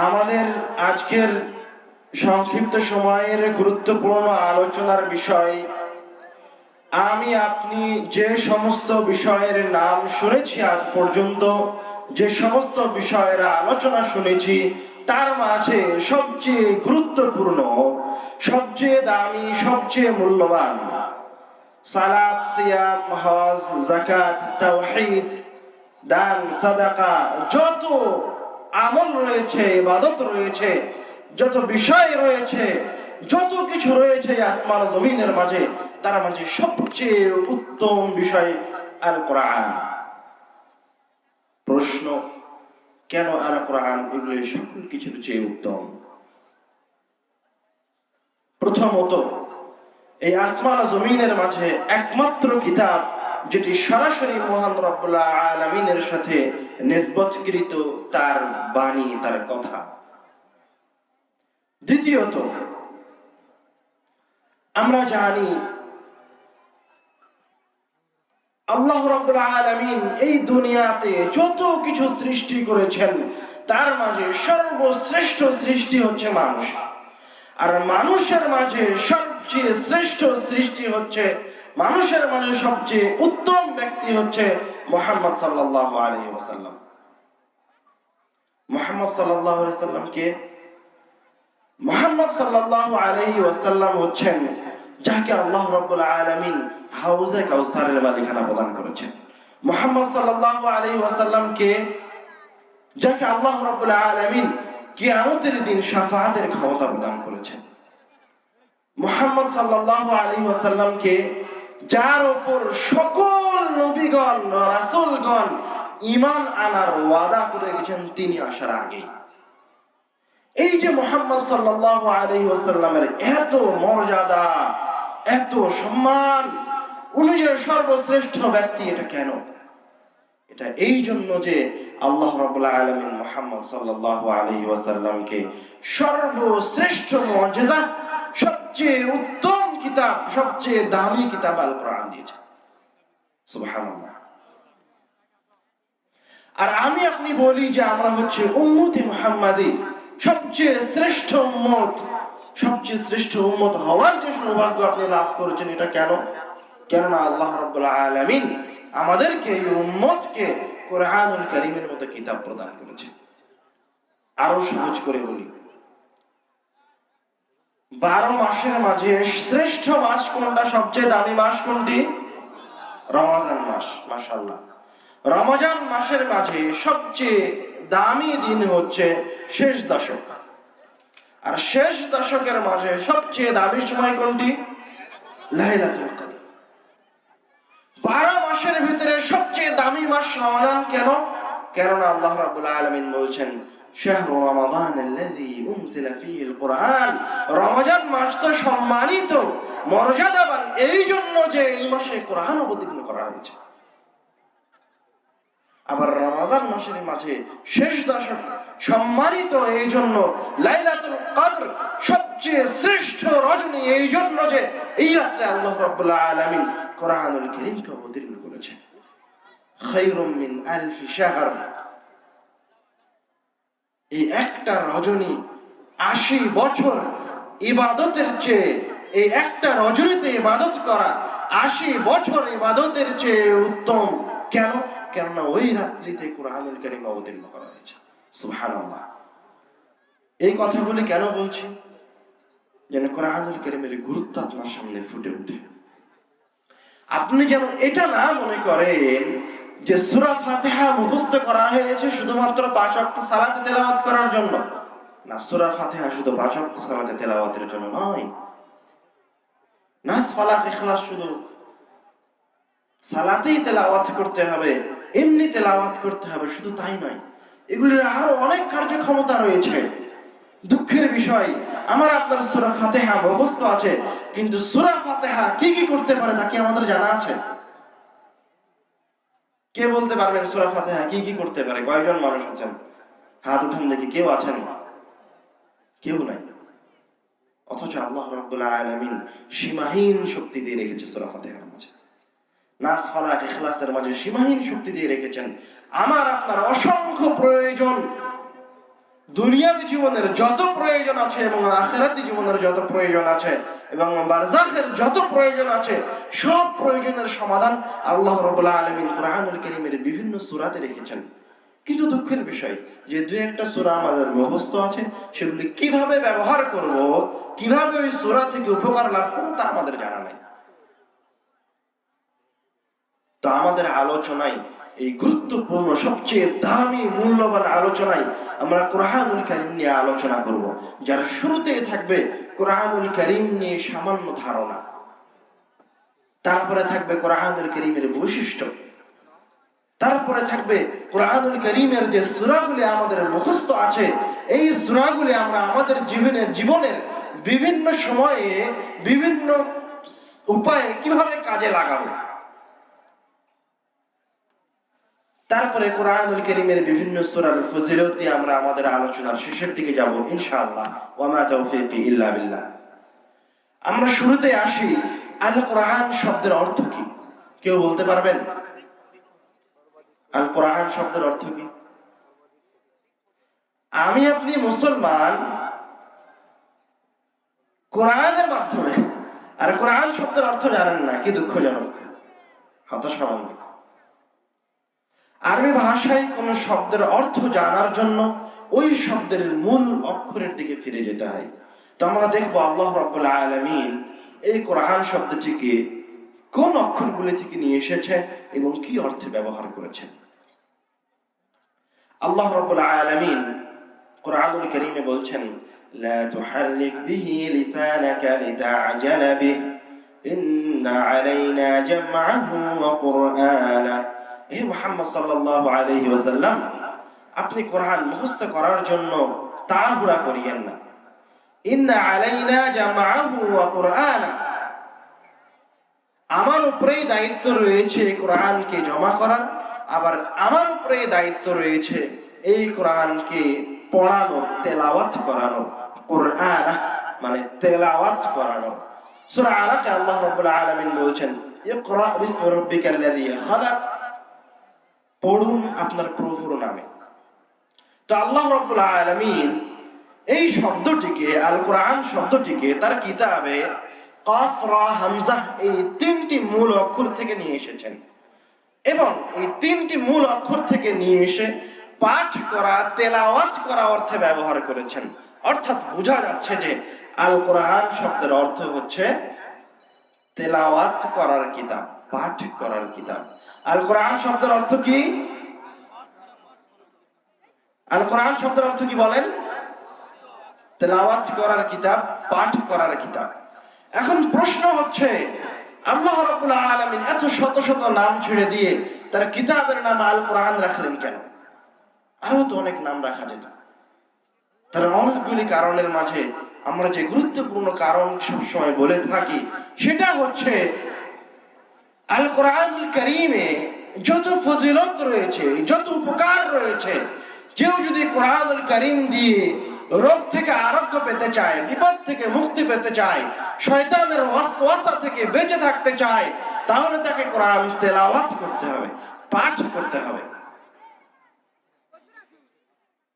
আমাদের আজকের সংক্ষিপ্ত সময়ের গুরুত্বপূর্ণ আলোচনার বিষয়, আমি আপনি যে সমস্ত বিষয়ের নাম শুনেছি আজ পর্যন্ত, যে সমস্ত বিষয়ের আলোচনা শুনেছি, তার মাঝে সবচেয়ে গুরুত্বপূর্ণ, সবচেয়ে দামি, সবচেয়ে মূল্যবান সালাত, সিয়াম, হজ, যাকাত, তাওহীদ, দান, সাদাকা, যত আমল রয়েছে, ইবাদত রয়েছে, যত বিষয় রয়েছে, যত কিছু রয়েছে আসমান জমিনের মাঝে, তার মাঝে সবচেয়ে উত্তম বিষয় আল কোরআন। প্রশ্ন, কেন আল কোরআন এগুলো সকল কিছুর চেয়ে উত্তম? প্রথমত, এই আসমান জমিনের মাঝে একমাত্র কিতাব যেটি সরাসরি মহান রব্বুল আলামিনের সাথে নিসবতকৃত, তার বাণী, তার কথা। দ্বিতীয়ত, আমরা জানি আল্লাহ রাব্বুল আলামিন এই দুনিয়াতে যত কিছু সৃষ্টি করেছেন, তার মাঝে সর্বশ্রেষ্ঠ সৃষ্টি হচ্ছে মানুষ। আর মানুষের মাঝে সবচেয়ে শ্রেষ্ঠ সৃষ্টি হচ্ছে, মানুষের মাঝে সবচেয়ে উত্তম ব্যক্তি হচ্ছে মুহাম্মদ সাল্লাল্লাহু আলাইহি ওয়াসাল্লাম। মুহাম্মদ সাল্লাল্লাহু আলাইহি ওয়াসাল্লাম কে? মুহাম্মদ সাল্লাল্লাহু আলাইহি ওয়াসাল্লাম হচ্ছেন যাকে আল্লাহ রাব্বুল আলামিন হাউজে কাউসারের মালিকানা প্রদান করেছেন। মুহাম্মদ সাল্লাল্লাহু আলাইহি ওয়াসাল্লাম কে? যাকে আল্লাহ রাব্বুল আলামিন কিয়ামতের দিন শাফাআতের ক্ষমতা প্রদান করেছেন। মুহাম্মদ সাল্লাল্লাহু আলাইহি ওয়াসাল্লাম কে? যার উপর সকল নবীগণ, রাসূলগণ ঈমান আনার ওয়াদা করে গেছেন তিনি আসার আগে। এই যে মুহাম্মদ সাল্লাল্লাহু আলাইহি ওয়াসাল্লামের এত মর্যাদা, এত সম্মান, উনি যে সর্বশ্রেষ্ঠ ব্যক্তি, এটা কেন? এটা এই জন্য যে আল্লাহ রাব্বুল আলামিন মুহাম্মদ সাল্লাল্লাহু আলাইহি ওয়াসাল্লামকে সর্বশ্রেষ্ঠ মুজিজা, সবচেয়ে উত্তম কিতাব, সবচেয়ে দামি কিতাব আল কোরআন দিয়েছেন। সুবহানাল্লাহ। আর আমি আপনি বলি যে আমরা হচ্ছে উম্মতে মুহাম্মাদি, সবচেয়ে শ্রেষ্ঠ উম্মত। সবচেয়ে শ্রেষ্ঠ উম্মত হওয়ার যে সৌভাগ্য আপনি লাভ করেছেন, এটা কেন? কেননা আল্লাহ রাব্বুল আলামিন আমাদেরকে, এই উম্মতকে কোরআনুল কারীমের মতো কিতাব প্রদান করেছেন। আরো সহজ করে বলি, 12 মাসের মাঝে শ্রেষ্ঠ মাস কোনটা? সবচেয়ে দামি মাস কোনটি? রমাদান মাস। মাশাআল্লাহ। রমজান মাসের মাঝে সবচেয়ে দামি দিন হচ্ছে শেষ দশক। আর শেষ দশকের মাঝে সবচেয়ে দামি সময় কোনটি? লাইলাতুল কদর। 12 মাসের ভিতরে সবচেয়ে দামি মাস রমাদান। কেন? কেননা আল্লাহ রাব্বুল আলামিন বলছেন, শাহরু রমাদানাল্লাযী উনজিলা ফীহিল কুরআন। রমজান মাস তো সম্মানিত, মর্যাদাবান এই জন্য যে এই মাসে কোরআন অবতীর্ণ করা হয়েছে। আবার রমজান মাসের মাঝে শেষ দশক সম্মানিত এই জন্য, লাইলাতুল কদর সবচেয়ে শ্রেষ্ঠ রজনী এই জন্য যে এই রাত্রে আল্লাহ রাব্বুল আলামিন কোরআনুল কারীমকে অবতীর্ণ করেছেন। খায়রুম মিন আলফি শাহর। এই একটা রজনী 80 বছর ইবাদতের চেয়ে, এই একটা রজনীতে ইবাদত করা 80 বছর ইবাদতের চেয়ে উত্তম। কেন? কেননা ওই রাত্রিতে কোরআনুল কারীম অবতীর্ণ করা হয়েছে। সুবহানাল্লাহ। এই কথাগুলি কেন বলছি? যেন কোরআনুল কারীমের গুরুত্ব আপনার সামনে ফুটে ওঠে। আপনি যেন এটা না মনে করেন যে সূরা ফাতিহা মুখস্থ করা হয়েছে শুধুমাত্র 5 ওয়াক্ত সালাতে তেলাওয়াত করার জন্য। না, সূরা ফাতিহা শুধু 5 ওয়াক্ত সালাতে তেলাওয়াতের জন্য নয়। নাস, ফালাক, ইখলাস শুধু সালাতেই তেলাওয়াত করতে হবে, এমনি তেলাওয়াত করতে হবে, শুধু তাই নয়, এগুলির আরো অনেক কার্যক্ষমতা রয়েছে। দুঃখের বিষয়, আমার আপনার সূরা ফাতিহা মুখস্থ আছে, কিন্তু সূরা ফাতিহা কি কি করতে পারে তা কি আমাদের জানা আছে? কে বলতে পারবেন সূরা ফাতিহা কি কি করতে পারে? কয়জন মানুষ আছেন? হাত উঠান দেখি। কেউ আছেন? কেউ নাই। অথচ আল্লাহ রাব্বুল আলামিন সীমাহীন শক্তি দিয়ে রেখেছে সূরা ফাতিহার মাঝে। নাস, ফালাক, ইখলাসের মাঝে সীমাহীন শক্তি দিয়ে রেখেছেন। আমার আপনার অসংখ্য প্রয়োজন, দুনিয়াবী জীবনের যত প্রয়োজন আছে এবং আখিরাতি জীবনের যত প্রয়োজন আছে এবং বারজাখের যত প্রয়োজন আছে, সব প্রয়োজনের সমাধান আল্লাহ রাব্বুল আলামিন কোরআনুল কারীমের বিভিন্ন সূরাতে রেখেছেন। কিন্তু দুঃখের বিষয় যে দুই একটা সূরা আমাদের মুখস্থ আছে, সেগুলি কিভাবে ব্যবহার করব, কিভাবে ওই সূরা থেকে উপকার লাভ করব তা আমাদের জানা নাই। তো আমাদের আলোচনায় এই গুরুত্বপূর্ণ সবচেয়ে দামি মূল্যবান আলোচনায় আমরা কোরআনুল কারীম নিয়ে আলোচনা করব, যার শুরুতে থাকবে কোরআনুল কারীম নিয়ে সামান্য ধারণা, তারপরে থাকবে কোরআনুল কারীমের বৈশিষ্ট্য, তারপরে থাকবে কোরআনুল কারীমের যে সূরাগুলি আমাদের মুখস্থ আছে, এই সূরাগুলি আমরা আমাদের জীবনের বিভিন্ন সময়ে বিভিন্ন উপায়ে কিভাবে কাজে লাগাবো। তারপরে কোরআনুল কারীমের বিভিন্ন সূরার ফজিলত দিয়ে আমরা আমাদের আলোচনার শেষের দিকে যাব ইনশাআল্লাহ। ওয়া মা তাওফীকি ইল্লা বিল্লাহ। আমরা শুরুতে আসি, আল কোরআন শব্দের অর্থ কি? কেউ বলতে পারবেন আল কোরআন শব্দের অর্থ কি? আমি আপনি মুসলমান কোরআনের মাধ্যমে, আর কোরআন শব্দের অর্থ জানেন না, কি দুঃখজনক, হতাশাজনক। আরবি ভাষায় কোন শব্দের অর্থ জানার জন্য ওই শব্দের মূল অক্ষরের দিকে ফিরে যেতে হয়। তো আমরা দেখব আল্লাহ রাব্বুল আলামিন এই কোরআন শব্দটিকে কোন অক্ষরগুলি থেকে নিয়ে এসেছে এবং কি অর্থে ব্যবহার করেছেন। আল্লাহ রাব্বুল আলামিন কোরআনুল কারীমে বলছেন, লা তুহাররিক বিহি লিসানাকা লিতা'জালা বিহি ইন্না আলাইনা জামআহু ওয়া কুরআনা। হে মুহাম্মদ সাল্লাল্লাহু আলাইহি ওয়াসাল্লাম, আপনি কোরআন মুখস্থ করার জন্য তাড়াহুড়া করিয়েন না। ইন্না আলাইনা জামআহু ওয়া কুরআনা, আমার উপরেই দায়িত্ব রয়েছে কোরআনকে জমা করার, আবার আমার উপরেই দায়িত্ব রয়েছে এই কোরআনকে পড়ানো, তেলাওয়াত করানো। কুরআনা মানে তেলাওয়াত করানো। সূরা আলাকে আল্লাহ রাব্বুল আলামিন বলছেন, ইকরা বিসমি রাব্বিকাল্লাযী খালাক, পড়ুন আপনার প্রভুর নামে। তো আল্লাহ রাব্বুল আলামিন এই শব্দটিকে, আল কোরআন শব্দটিকে তার কিতাবে কাফ রা হামজা এই তিনটি মূল অক্ষর থেকে নিয়ে এসেছেন এবং এই তিনটি মূল অক্ষর থেকে নিয়ে এসে পাঠ করা, তেলাওয়াত করা অর্থে ব্যবহার করেছেন। অর্থাৎ বোঝা যাচ্ছে যে আল কোরআন শব্দের অর্থ হচ্ছে তেলাওয়াত করার কিতাব, পাঠ করার কিতাব। আল কোরআন শব্দের অর্থ কি? আল কোরআন শব্দের অর্থ কি বলেন? তেলাওয়াত করার কিতাব, পাঠ করার কিতাব। এখন প্রশ্ন হচ্ছে, আল্লাহ রাব্বুল আলামিন এত শত শত নাম ছেড়ে দিয়ে তার কিতাবের নাম আল কোরআন রাখলেন কেন? আরো তো অনেক নাম রাখা যেত। তার অনেকগুলি কারণের মাঝে আমরা যে গুরুত্বপূর্ণ কারণ সবসময় বলে থাকি সেটা হচ্ছে, আল কোরআনুল কারীমে যত ফজিলত রয়েছে, যত উপকার রয়েছে, কেউ যদি কোরআনুল কারীম দিয়ে রোগ থেকে আরোগ্য পেতে চায়, বিপদ থেকে মুক্তি পেতে চায়, শয়তানের ওয়াসওয়াসা থেকে বেঁচে থাকতে চায়, তাহলে তাকে কোরআন তেলাওয়াত করতে হবে, পাঠ করতে হবে।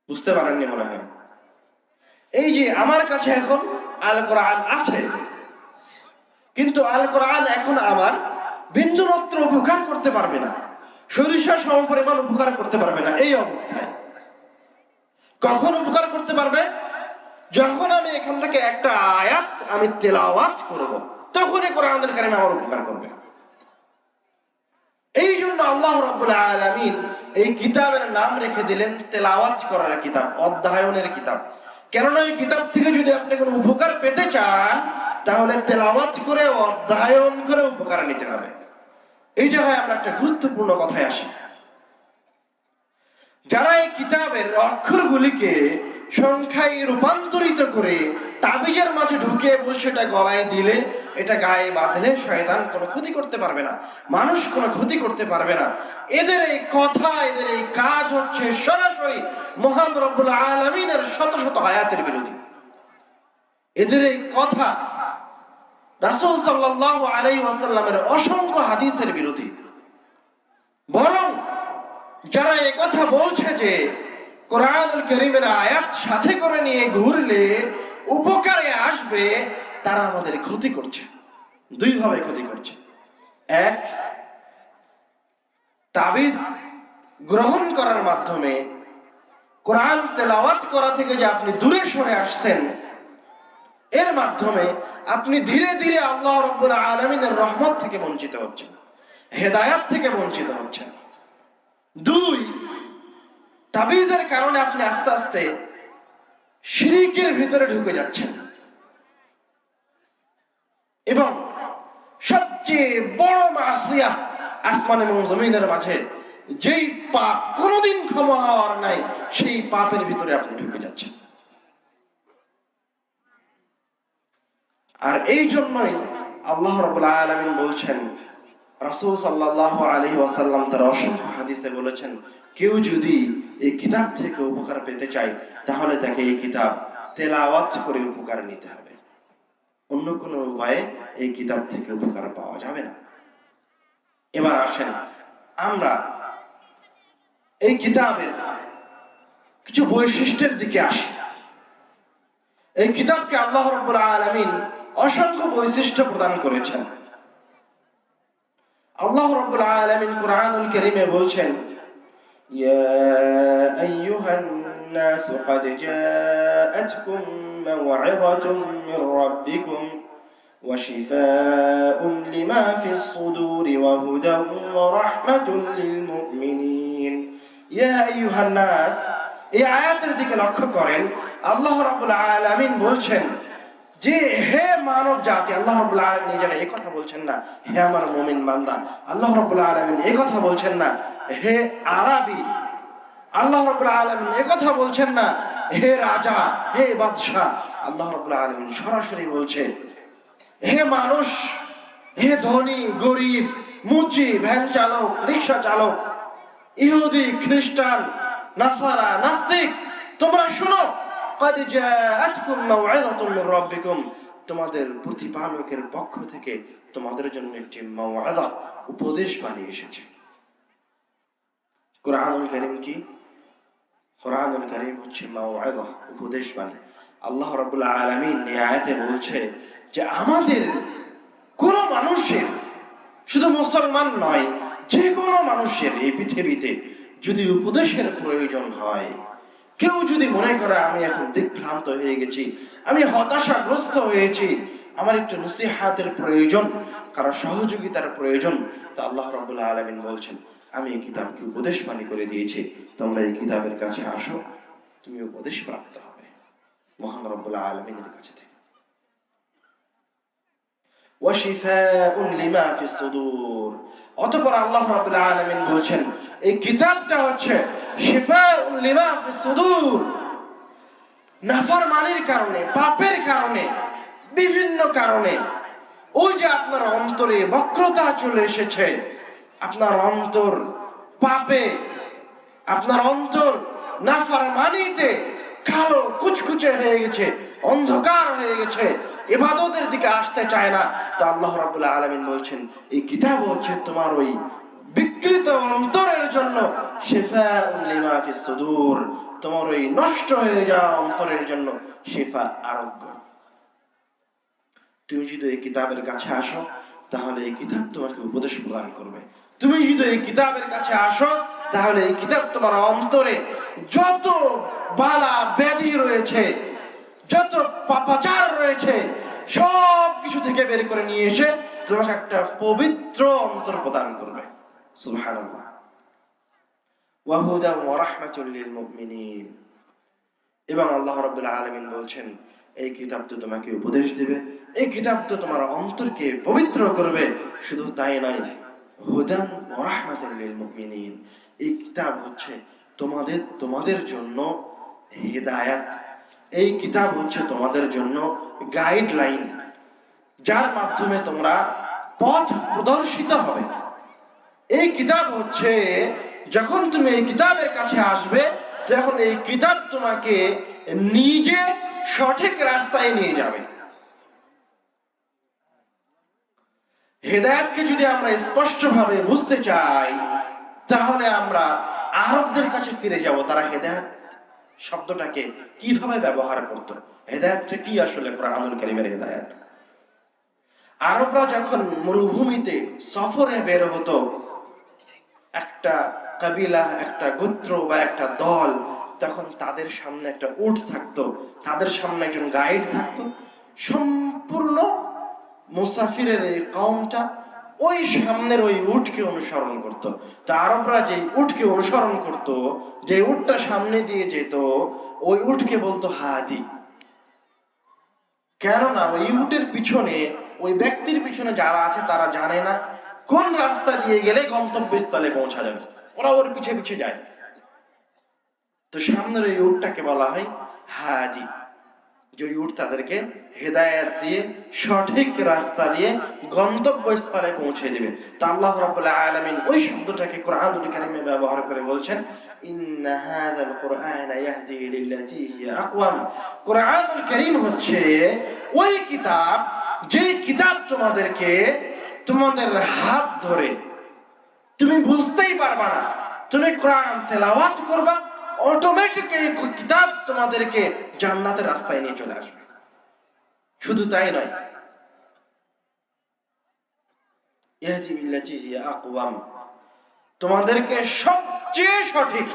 বুঝতে পারেননি মনে হয়? এই যে আমার কাছে এখন আল কোরআন আছে, কিন্তু আল কোরআন এখন আমার বিন্দুমাত্র উপকার করতে পারবে না, সরিষা সমপরিমাণ উপকার করতে পারবে না। এই অবস্থায় কখন উপকার করতে পারবে? যখন আমি এখান থেকে একটা আয়াত আমি তেলাওয়াত করব, তখনই কোরআনুল কারীম আমার উপকার করবে। এই জন্য আল্লাহ রাব্বুল আলামিন এই কিতাবের নাম রেখে দিলেন তেলাওয়াত করার কিতাব, অধ্যয়নের কিতাব। কেননা এই কিতাব থেকে যদি আপনি কোনো উপকার পেতে চান, তাহলে তেলাওয়াত করে, অধ্যয়ন করে উপকার নিতে হবে। এই জায়গায় আমরা একটা গুরুত্বপূর্ণ কথায় আসি। যারা এই কিতাবের অক্ষরগুলিকে সংখ্যায় রূপান্তরিত করে তাবিজের মাঝে ঢুকিয়ে বলছে এটা গলায় দিলে, এটা গায়ে বাঁধলে শয়তান কোনো ক্ষতি করতে পারবে না, মানুষ কোনো ক্ষতি করতে পারবে না, এদের এই কথা, এদের এই কাজ হচ্ছে সরাসরি মহান রব্বুল আলামিনের শত শত আয়াতের বিরোধী। এদের এই কথা রাসূল সাল্লাল্লাহু আলাইহি ওয়াসাল্লামের অসংখ্য হাদিসের বিরোধী। বরং যারা এই কথা বলছে যে কোরআনুল কারীমের আয়াত সাথে করে নিয়ে ঘুরলে উপকারে আসবে, তারা আমাদের ক্ষতি করছে। দুই ভাবে ক্ষতি করছে। এক, তাবিজ গ্রহণ করার মাধ্যমে কোরআন তেলাওয়াত করা থেকে যে আপনি দূরে সরে আসছেন, এর মাধ্যমে আপনি ধীরে ধীরে আল্লাহ রাব্বুল আলামিনের রহমত থেকে বঞ্চিত হচ্ছেন, হেদায়েত থেকে বঞ্চিত হচ্ছেন। দুই, তাবিজের কারণে আপনি আস্তে আস্তে শিরকের ভিতরে ঢুকে যাচ্ছেন। এবং সবচেয়ে বড় মাসিয়া আসমান এবং জমিনের মাঝে যেই পাপ কোনোদিন ক্ষমা হওয়ার নাই, সেই পাপের ভিতরে আপনি ঢুকে যাচ্ছেন। আর এই জন্যই আল্লাহ রাব্বুল আলামিন বলছেন, রাসূল সাল্লাল্লাহু আলাইহি ওয়াসাল্লাম তার অসংখ্য হাদিসে বলেছেন, কেউ যদি এই কিতাব থেকে উপকার পেতে চায় তাহলে তাকে এই কিতাব তেলাওয়াত করে উপকার নিতে হবে। অন্য কোনো উপায়ে এই কিতাব থেকে উপকার পাওয়া যাবে না। এবার আসেন আমরা এই কিতাবের কিছু বৈশিষ্ট্যের দিকে আসি। এই কিতাবকে আল্লাহ রাব্বুল আলামিন অসংখ্য বৈশিষ্ট্য প্রদান করেছেন। আল্লাহ রাব্বুল আলামিন কুরআনুল কারীমে বলছেন, ইয়া আইয়ুহান নাস ক্বাদ জাআতকুম মাও'আযাতুম মির রাব্বিকুম ওয়া শিফাa'উন লিমা ফিস সুদুরি ওয়া হুদান ওয়া রাহমাতুন লিল মুমিনিন। ইয়া আইয়ুহান নাস, এই আয়াতের দিকে লক্ষ্য করেন। আল্লাহ রাব্বুল আলামিন বলছেন যে হে মানব জাতি, আল্লাহ রাব্বুল আলামিন এই জায়গায় এই কথা বলছেন না হে আমার মুমিন বান্দা, আল্লাহ রাব্বুল আলামিন এই কথা বলছেন না হে আরবি, আল্লাহ রাব্বুল আলামিন এই কথা বলছেন না হে রাজা, হে বাদশা। আল্লাহ রাব্বুল আলামিন সরাসরি বলছেন, হে মানুষ, হে ধনী গরিব, মুচি, ভ্যান চালক, রিকশা চালক, ইহুদি, খ্রিস্টান, নাসারা, নাস্তিক, তোমরা শুনো, ক্বাদ জাআতকুম মাও'আযাতুম মির রাব্বিকুম, তোমাদের প্রতিপালকের পক্ষ থেকে তোমাদের জন্য একটি মাও'আযা, উপদেশ বাণী এসেছে। কুরআনুল কারীম কি? কুরআনুল কারীম হচ্ছে মাও'আযা, উপদেশ বাণী। আল্লাহ রাব্বুল আলামিন এই আয়াতে বলছে যে আমাদের কোন মানুষের, শুধু মুসলমান নয়, যে কোনো মানুষের এই পৃথিবীতে যদি উপদেশের প্রয়োজন হয়, কেউ যদি মনে করে আমি এখন দিকভ্রান্ত হয়ে গেছি, আমি হতাশাগ্রস্ত হয়েছি, আমার একটু নসিহাতের প্রয়োজন, কারো সহযোগিতার প্রয়োজন, তো আল্লাহ রাব্বুল আলামিন বলছেন আমি এই কিতাবকে উপদেশ বাণী করে দিয়েছি, তোমরা এই কিতাবের কাছে আসো, তুমি উপদেশ প্রাপ্ত হবে মহান রাব্বুল আলামিনের কাছে থেকে। ওয়া শিফাa'উন লিমা ফিস সুদূর, অতঃপর আল্লাহ রাব্বুল আলামিন বলছেন এই কিতাবটা হচ্ছে শিফাa'উন লিমা ফিস সুদূর। নাফরমানির কারণে, পাপের কারণে, বিভিন্ন কারণে ওই যে আপনার অন্তরে বক্রতা চলে এসেছে, আপনার অন্তর পাপে, আপনার অন্তর নাফরমানিতে কালো কুচকুচে হয়ে গেছে, অন্ধকার হয়ে গেছে, ইবাদতের দিকে আসতে চায় না, তো আল্লাহ রাব্বুল আলামিন বলছেন এই কিতাব হচ্ছে তোমার ওই বিকৃত অন্তরের জন্য শিফাa'উন লিমা ফিস সুদূর, তোমার ওই নষ্ট হয়ে যাওয়া অন্তরের জন্য শিফা, আরোগ্য। তুমি যদি এই কিতাবের কাছে আসো তাহলে এই কিতাব তোমাকে উপদেশ প্রদান করবে। তুমি যদি এই কিতাবের কাছে আসো তাহলে এই কিতাব তোমার অন্তরে যত বালা ব্যাধি রয়েছে, যত পাপাচার রয়েছে, সব কিছু থেকে বের করে নিয়ে এসে তোমাকে একটা পবিত্র অন্তর প্রদান করবে। সুবহানাল্লাহ। ওয়া হুদান ওয়া রাহমাতুল লিল মুমিনিন। এবং আল্লাহ রাব্বুল আলামিন বলছেন এই কিতাব তো তোমাকে উপদেশ দিবে, এই কিতাব তো তোমার অন্তরকে পবিত্র করবে। শুধু তাই নয়, হুদান ওয়া রাহমাতুল লিল মুমিনিন, এই কিতাব হচ্ছে তোমাদের জন্য হেদায়েত, এই কিতাব হচ্ছে তোমাদের জন্য গাইডলাইন, যার মাধ্যমে তোমরা পথ প্রদর্শিত হবে। এই কিতাব হচ্ছে যখন তুমি এই কিতাবের কাছে আসবে তখন এই কিতাব তোমাকে নিজে সঠিক রাস্তায় নিয়ে যাবে। হেদায়েতকে যদি আমরা স্পষ্টভাবে বুঝতে চাই তাহলে আমরা আরবদের কাছে ফিরে যাব। তারা হেদায়েত শব্দটাকে কিভাবে ব্যবহার করত। হেদায়েতটা কি আসলে কোরআনুল কারীমের হেদায়েত? আরবরা যখন মরুভূমিতে সফরে বের হতো, একটা কাবিলা, একটা গোত্র বা একটা দল, তখন তাদের সামনে একটা উট থাকতো, তাদের সামনে একজন গাইড থাকতো। সম্পূর্ণ মুসাফিরের এই কওমটা ওই সামনের ওই উটকে অনুসরণ করত। তো আরবরা যে উটকে অনুসরণ করত, যে উটটা সামনে দিয়ে যেত, ওই উটকে বলতো হাদি। কেননা ওই উটের পিছনে, ওই ব্যক্তির পিছনে যারা আছে তারা জানে না কোন রাস্তা দিয়ে গেলে গন্তব্যস্থলে পৌঁছা যাবে, ওরা ওর পিছে পিছে যায়। তো সামনের ওই উটটাকে বলা হয় হাদি, যে উট তাদেরকে হেদায়েত দিয়ে সঠিক রাস্তা দিয়ে গন্তব্যস্থলে পৌঁছে দিবে। তো আল্লাহ রাব্বুল আলামিন ওই শব্দটাকে কোরআনুল কারীমে ব্যবহার করে বলছেন, ইন্না হাযাল কুরআনা ইয়াহদি লিল্লাতী হিয়া আকওয়াম। কোরআনুল কারীম হচ্ছে ওই কিতাব, যে কিতাব তোমাদেরকে তোমাদের হাত ধরে, তুমি বুঝতেই পারবা না, তুমি কোরআন তেলাওয়াত করবা, অটোমেটিক এই কিতাব তোমাদেরকে জান্নাতের রাস্তায় নিয়ে চলে আসবে। শুধু তাই নয়, ইহদি বিল্লাতি হিয়া আকওয়াম, তোমাদেরকে সবচেয়ে সঠিক,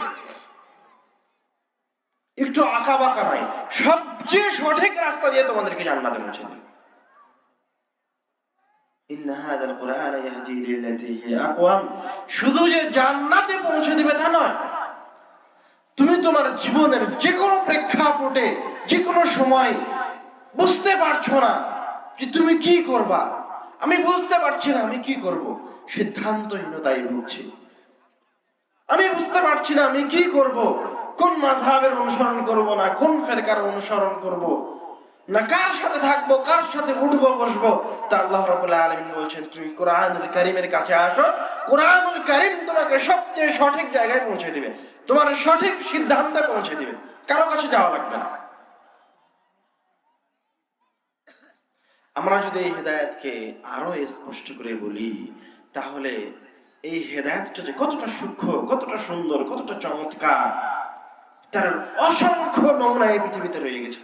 একটু আঁকা বাঁকা নয়, সবচেয়ে সঠিক রাস্তা দিয়ে তোমাদেরকে জান্নাতে পৌঁছে দেবে। ইন্না হাযাল কুরআনা ইয়াহদি লিল্লাতী হিয়া আকওয়াম, শুধু যে জান্নাতে পৌঁছে দিবে তা নয়, তুমি তোমার জীবনের যে কোনো প্রেক্ষাপটে, যে কোনো সময় বুঝতে পারছো না যে তুমি কি করবা, আমি বুঝতে পারছি না আমি কি করব, সিদ্ধান্তহীনতায় ভুগছি, আমি বুঝতে পারছি না আমি কি করব, কোন মাযহাবের অনুসরণ করব না কোন ফিরকার অনুসরণ করব, না কার সাথে থাকবো, কার সাথে উঠবো বসবো। তা আল্লাহ রাব্বুল আলামিন বলছেন, তুমি কোরআনুল কারীমের কাছে আসো, কোরআনুল কারীম তোমাকে সবচেয়ে সঠিক জায়গায় পৌঁছে দিবে, তোমার সঠিক সিদ্ধান্তে পৌঁছে দিবে, কারো কাছে যাওয়া লাগবে না। আমরা যদি এই হেদায়েতকে আরো স্পষ্ট করে বলি, তাহলে এই হেদায়েতটা যে কতটা সূক্ষ্ম, কতটা সুন্দর, কতটা চমৎকার, তার অসংখ্য নমুনা এই পৃথিবীতে রয়ে গেছে।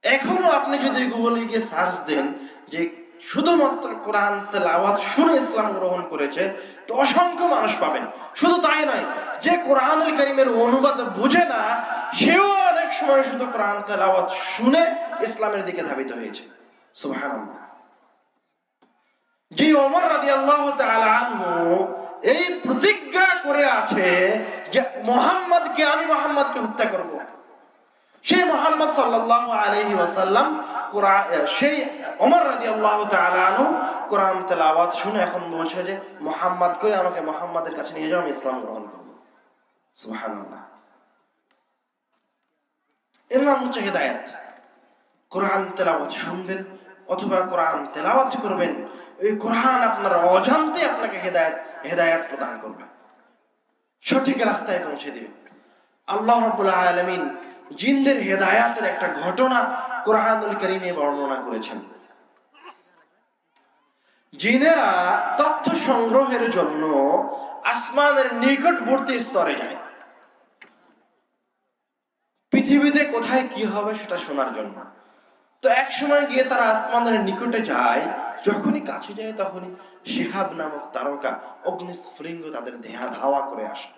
এখনো আপনি যদি গুগলে গিয়ে সার্চ দেন যে শুধুমাত্র কোরআন তেলাওয়াত শুনে ইসলাম গ্রহণ করেছে, তো অসংখ্য মানুষ পাবেন। শুধু তাই নয়, যে কোরআনুল কারীমের অনুবাদ বুঝে না, সেও অনেক সময় শুধু কোরআন তেলাওয়াত শুনে ইসলামের দিকে ধাবিত হয়েছে। সুবহানাল্লাহ। যে ওমর রাদিয়াল্লাহু তাআলা আনহু এই প্রতিজ্ঞা করে আছে যে আমি মুহাম্মদকে হত্যা করব, সেই মুহাম্মদ সাল্লাল্লাহু আলাইহি ওয়াসাল্লাম সেই ওমর রাদিয়াল্লাহু তাআলা আনহু কোরআন তেলাওয়াত শুনে এখন বলছে যে মুহাম্মদকে, আমাকে মুহাম্মাদের কাছে নিয়ে যাও, আমি ইসলাম গ্রহণ করব। সুবহানাল্লাহ। এর নাম হচ্ছে হেদায়েত। কোরআন তেলাওয়াত শুনবেন অথবা কোরআন তেলাওয়াত করবেন, এই কোরআন আপনার অজান্তে আপনাকে হেদায়েত প্রদান করবে, সঠিক রাস্তায় পৌঁছে দিবে। আল্লাহ রাব্বুল আলামিন জিনদের হেদায়াতের একটা ঘটনা কোরআনুল কারীমে বর্ণনা করেছেন। জিনেরা তথ্য সংগ্রহের জন্য আসমানের নিকটবর্তী স্তরে যায়, পৃথিবীতে কোথায় কি হবে সেটা শোনার জন্য। তো এক সময় গিয়ে তারা আসমানের নিকটে যায়, যখনই কাছে যায় তখনই শিহাব নামক তারকা অগ্নিস্ফুলিঙ্গ তাদের দেহা ধাওয়া করে আসে,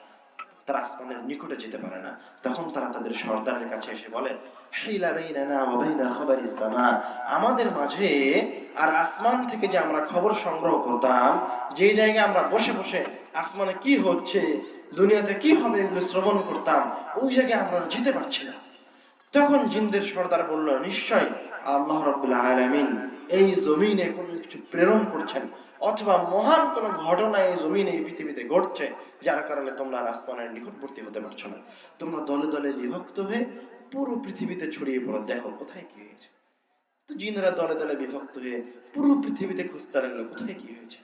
তারা আসমানের নিকটে যেতে পারে না। তখন তারা তাদের সর্দারের কাছে এসে বলে, হিলা বাইনানা ওয়া বাইনা খাবারিস সামা, আমাদের মাঝে আর আসমান থেকে যে আমরা খবর সংগ্রহ করতাম, যে জায়গায় আমরা বসে বসে আসমানে কি হচ্ছে, দুনিয়াতে কি হবে এগুলো শ্রবণ করতাম, ওই জায়গায় আমরা যেতে পারছি না। তখন জিনদের সর্দার বলল, নিশ্চয় আল্লাহ রাব্বুল আলামিন এই জমিনে কোনো কিছু প্রেরণ করছেন, অথবা মহান কোনো ঘটনা এই জমিনে, এই পৃথিবীতে ঘটছে, যার কারণে তোমরা আসমানের নিকটবর্তী হতে পারছো না। তোমরা দলে দলে বিভক্ত হয়ে পুরো পৃথিবীতে ছড়িয়ে পড়ো, দেখো কোথায় কি হয়েছে। তো জিনরা দলে দলে বিভক্ত হয়ে পুরো পৃথিবীতে খুঁজতে লাগলো কোথায় কি হয়েছে।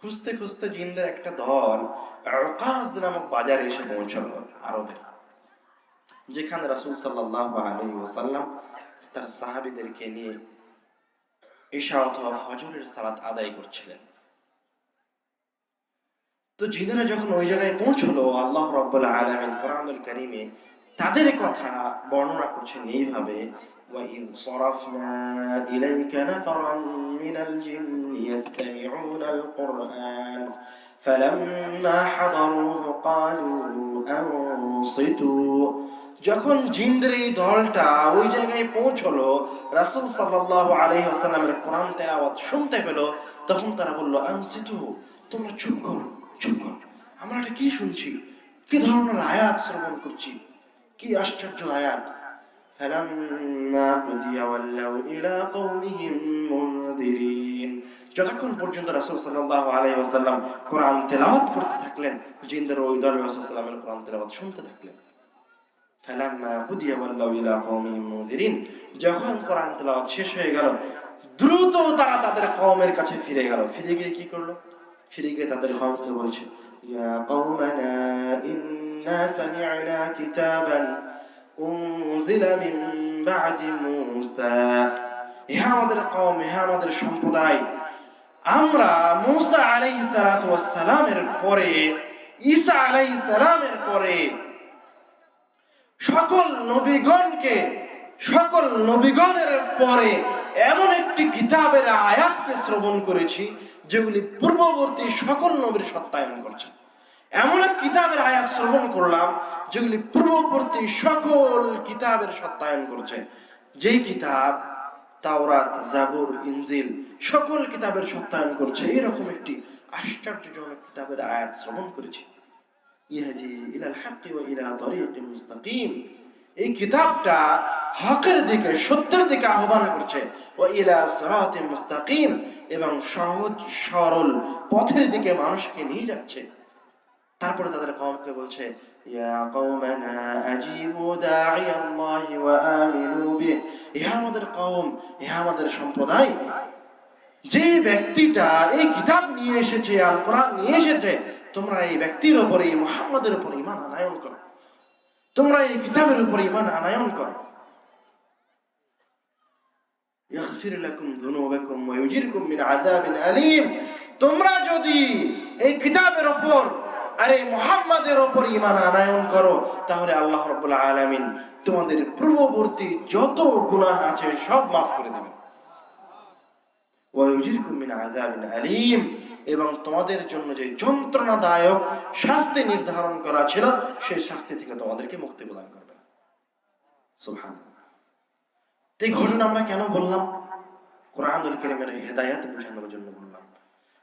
খুঁজতে খুঁজতে জিনদের একটা দল আরকাজ নামক বাজারে এসে পৌঁছালো, আরবের, যেখানে রাসূল সাল্লাল্লাহু আলাইহি ওয়াসাল্লাম তার সাহাবীদেরকে নিয়ে ঈশা অথবা ফজরের সালাত আদায় করছিলেন। তো জিনেরা যখন ওই জায়গায় পৌঁছলো, আল্লাহ রাব্বুল আলামিন কোরআনুল কারীমে তাদের কথা বর্ণনা করছেন এইভাবে, وَإِذْ صَرَفْنَا إِلَيْكَ نَفَرًا مِنَ الْجِنِّ يَسْتَمِعُونَ الْقُرْآنَ فَلَمَّا حَضَرُوهُ قَالُوا أَنصِتُوا। যখন জিনদের এই দলটা ওই জায়গায় পৌঁছলো, রাসূল সাল্লাল্লাহু আলাইহি ওয়াসাল্লামের কোরআন তেলাওয়াত শুনতে পেল, তখন তারা বলল আনসিতু, তোমরা চুপ করো, চুপ করো, আমরা এটা কি শুনছি, কি ধরনের আয়াত শ্রবণ করছি, কি আশ্চর্য আয়াত। فَلَمَّا قُضِيَ وَلَّوْا إِلَى قَوْمِهِمْ مُنذِرِينَ। যতক্ষণ পর্যন্ত রাসূল সাল্লাল্লাহু আলাইহি ওয়াসাল্লাম কোরআন তেলাওয়াত করতে থাকলেন, জিনদের ওই দল রাসূল সাল্লাল্লাহু আলাইহি ওয়াসাল্লামের কোরআন তেলাওয়াত শুনতে থাকলেন। فَلَمَّا قُضِيَ وَلَّوْا إِلَى قَوْمِهِمْ مُنذِرِينَ। যখন কোরআন তেলাওয়াত শেষ হয়ে গেল, দ্রুত তারা তাদের কওমের কাছে ফিরে গেল। ফিরে গিয়ে কি করলো? ফিরে গিয়ে তাদের কওমকে বলছে, ইয়া কওমানা ইন্না সামি'না কিতাবান উনজিলা মিন বা'দি মূসা। হে আমাদের কওম, হে আমাদের সম্প্রদায়, আমরা মূসা আলাইহিস সালাতু ওয়াস সালামের পরে, ঈসা আলাইহিস সালামের পরে সকল নবীগণের পরে এমন একটি কিতাবের আয়াতকে শ্রবণ করেছি যেগুলি পূর্ববর্তী সকল নবীর সত্যায়ন করছে। এমন এক কিতাবের আয়াত শ্রবণ করলাম যেগুলি পূর্ববর্তী সকল কিতাবের সত্যায়ন করছে। যেই কিতাব তাওরাত, জাবুর, ইনজিল সকল কিতাবের সত্যায়ন করছে, এরকম একটি আশ্চর্যজনক কিতাবের আয়াত শ্রবণ করেছি। ইয়াহদি ইলাল হাক্কি ওয়া ইলা তরিকিন মুস্তাকিম। এই কিতাবটা হকের দিকে, সত্যের দিকে আহ্বান করছে। ওয়া ইলা সিরাতিন মুস্তাকিম, এবং সহজ সরল পথের দিকে মানুষকে নিয়ে যাচ্ছে। তারপরে তাদের কওমকে বলছে, ইয়া কওমানা আজিবু দাঈয়াল্লাহি ওয়া আমিনু বিহি। হে আমাদের কওম, হে আমাদের সম্প্রদায়, যে ব্যক্তিটা এই কিতাব নিয়ে এসেছে, আল কোরআন নিয়ে এসেছে, তোমরা এই ব্যক্তির উপরে, এই মুহাম্মদের উপর ঈমান আনয়ন করো, তোমরা এই কিতাবের উপর ঈমান আনয়ন করো। ইয়াগফির লাকুম যুনুবাকুম ওয়া ইউজিরকুম মিন আযাবিন আলীম। তোমরা যদি এই কিতাবের উপর আর এই মুহাম্মাদের উপর ঈমান আনয়ন করো, তাহলে আল্লাহ রাব্বুল আলামিন তোমাদের পূর্ববর্তী যত গুনাহ আছে সব মাফ করে দেবেন। ওয়া ইউজিরকুম মিন আযাবিন আলীম, এবং তোমাদের জন্য যে যন্ত্রণাদায়ক শাস্তি নির্ধারণ করা ছিল, সেই শাস্তি থেকে তোমাদেরকে মুক্তি প্রদান করবে। সুবহানাল্লাহ। এই ঘটনা আমরা কেন বললাম? কোরআনুল কারীমের হেদায়েত বোঝানোর জন্য বললাম।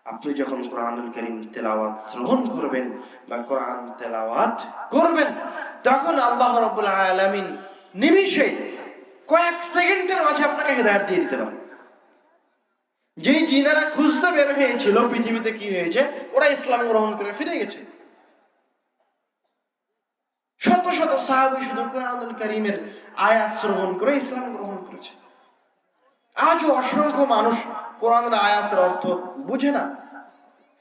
আপনি যখন কোরআনুল কারীম তেলাওয়াত শ্রবণ করবেন বা কোরআন তেলাওয়াত করবেন, তখন আল্লাহ রাব্বুল আলামিন নিমিষে, কয়েক সেকেন্ডের মাঝে আপনাকে হেদায়েত দিয়ে দিতে পারেন। যেই জিনেরা খুঁজতে বের হয়েছিল পৃথিবীতে কি হয়েছে, ওরা ইসলাম গ্রহণ করে ফিরে গেছে। শত শত সাহাবী শুধু কোরআনুল কারীমের আয়াত শ্রবণ করে ইসলাম গ্রহণ করেছে। আজও অসংখ্য মানুষ কোরআনের আয়াতের অর্থ বুঝে না,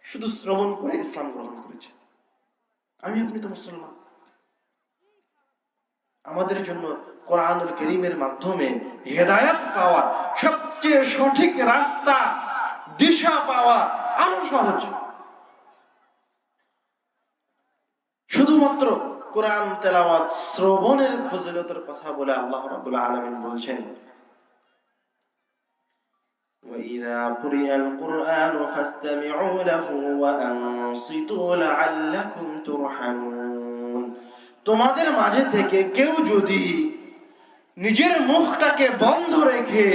শুধু শ্রবণ করে ইসলাম গ্রহণ করেছে। আমি আপনি তো মুসলমান। আমাদের জন্য কোরআনুল কারীমের মাধ্যমে হেদায়েত পাওয়া, সবচেয়ে সঠিক রাস্তা, দিশা পাওয়া আরো সহজ। শুধুমাত্র কোরআন তেলাওয়াত শ্রবণের ফজিলতের কথা বলে আল্লাহ রাব্বুল আলামিন বলছেন, وَإِذَا قُرِئَ الْقُرْآنُ فَاسْتَمِعُوا لَهُ وَأَنصِتُوا لَعَلَّكُمْ تُرْحَمُونَ। তোমাদের মাঝে থেকে কেউ যদি নিজের মুখটাকে বন্ধ রেখে,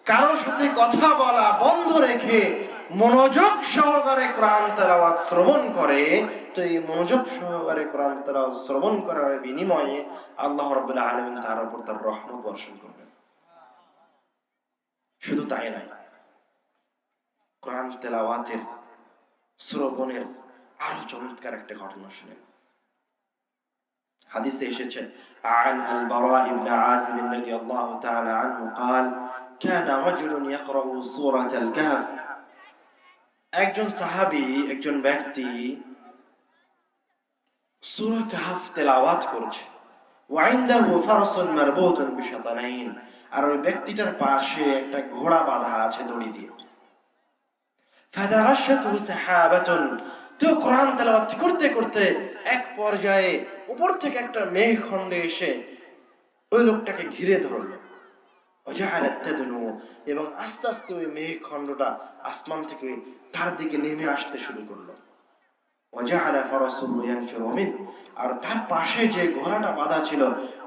কারো সাথে কথা বলা বন্ধ রেখে মনোযোগ সহকারে কোরআন তেলাওয়াত শ্রবণ করে, তো এই মনোযোগ সহকারে কোরআন তেলাওয়াত শ্রবণ করার বিনিময়ে আল্লাহ রাব্বুল আলামিন তার উপর তার রহমত বর্ষণ করবেন। শুধু তাই নয়, কোরআন তেলাওয়াতের শ্রবণের আরো চমৎকার একটা ঘটনা শুনেন। হাদিসে এসেছে, عن البراء بن عازب رضي الله تعالى عنه قال كان رجل يقرأ سورة الكهف। একজন সাহাবী, একজন ব্যক্তি সূরা কাহফ তেলাওয়াত করছে। وعنده فرس مربوط بشطنين, আর ওই ব্যক্তিটার পাশে একটা ঘোড়া বাঁধা আছে দড়ি দিয়ে। فتغشته سحابة, তো কোরআন তেলাওয়াত করতে করতে এক পর্যায়ে উপর থেকে একটা মেঘ খণ্ডে এসে ওই লোকটাকে ঘিরে ধরলো, এবং আস্তে আস্তে ওই মেঘ খণ্ডটা আসমান থেকে তার দিকে নেমে আসতে শুরু করলো। আর তার পাশে যে ঘোড়াটা বাঁধা ছিল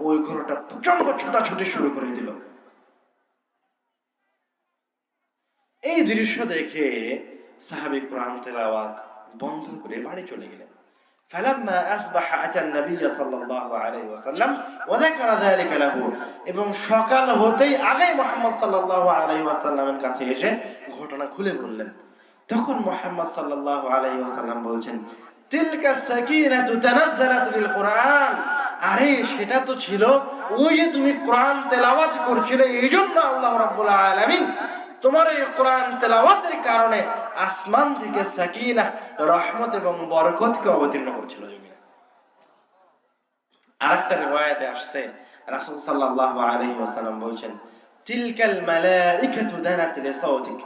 ওই ঘোড়াটা প্রচন্ড ছোটাছুটি শুরু করে দিল। এই দৃশ্য দেখে সাহাবী কোরআন তেলাওয়াত বন্ধ করে বাড়ি চলে গেলেন। فلما أصبح أتى النبي صلى الله عليه وسلم وذكر ذلك له, এবং সকাল হতেই আগে মুহাম্মদ সাল্লাল্লাহু আলাইহি ওয়াসাল্লামের কাছে এসে ঘটনা খুলে বললেন। তখন মুহাম্মদ সাল্লাল্লাহু আলাইহি ওয়াসাল্লাম বলছেন, তিলকা সাকিনাতু তানাজ্জালাত লিল কুরআন, আরে সেটা তো ছিল ওই যে তুমি কোরআন তেলাওয়াত করছিলে, এইজন্য আল্লাহ রাব্বুল আলামিন তোমার এই কোরআন তেলাওয়াতের কারণে আসমান থেকে সাকিনাহ, রহমত এবং বরকতকে অবতীর্ণ করছিল জমিনে। আরেকটা রিওয়ায়াতে আসছে রাসূল সাল্লাল্লাহু আলাইহি ওয়াসাল্লাম বলছেন, তিলকাল মালাইকাতু দানাত লিসাউতিক,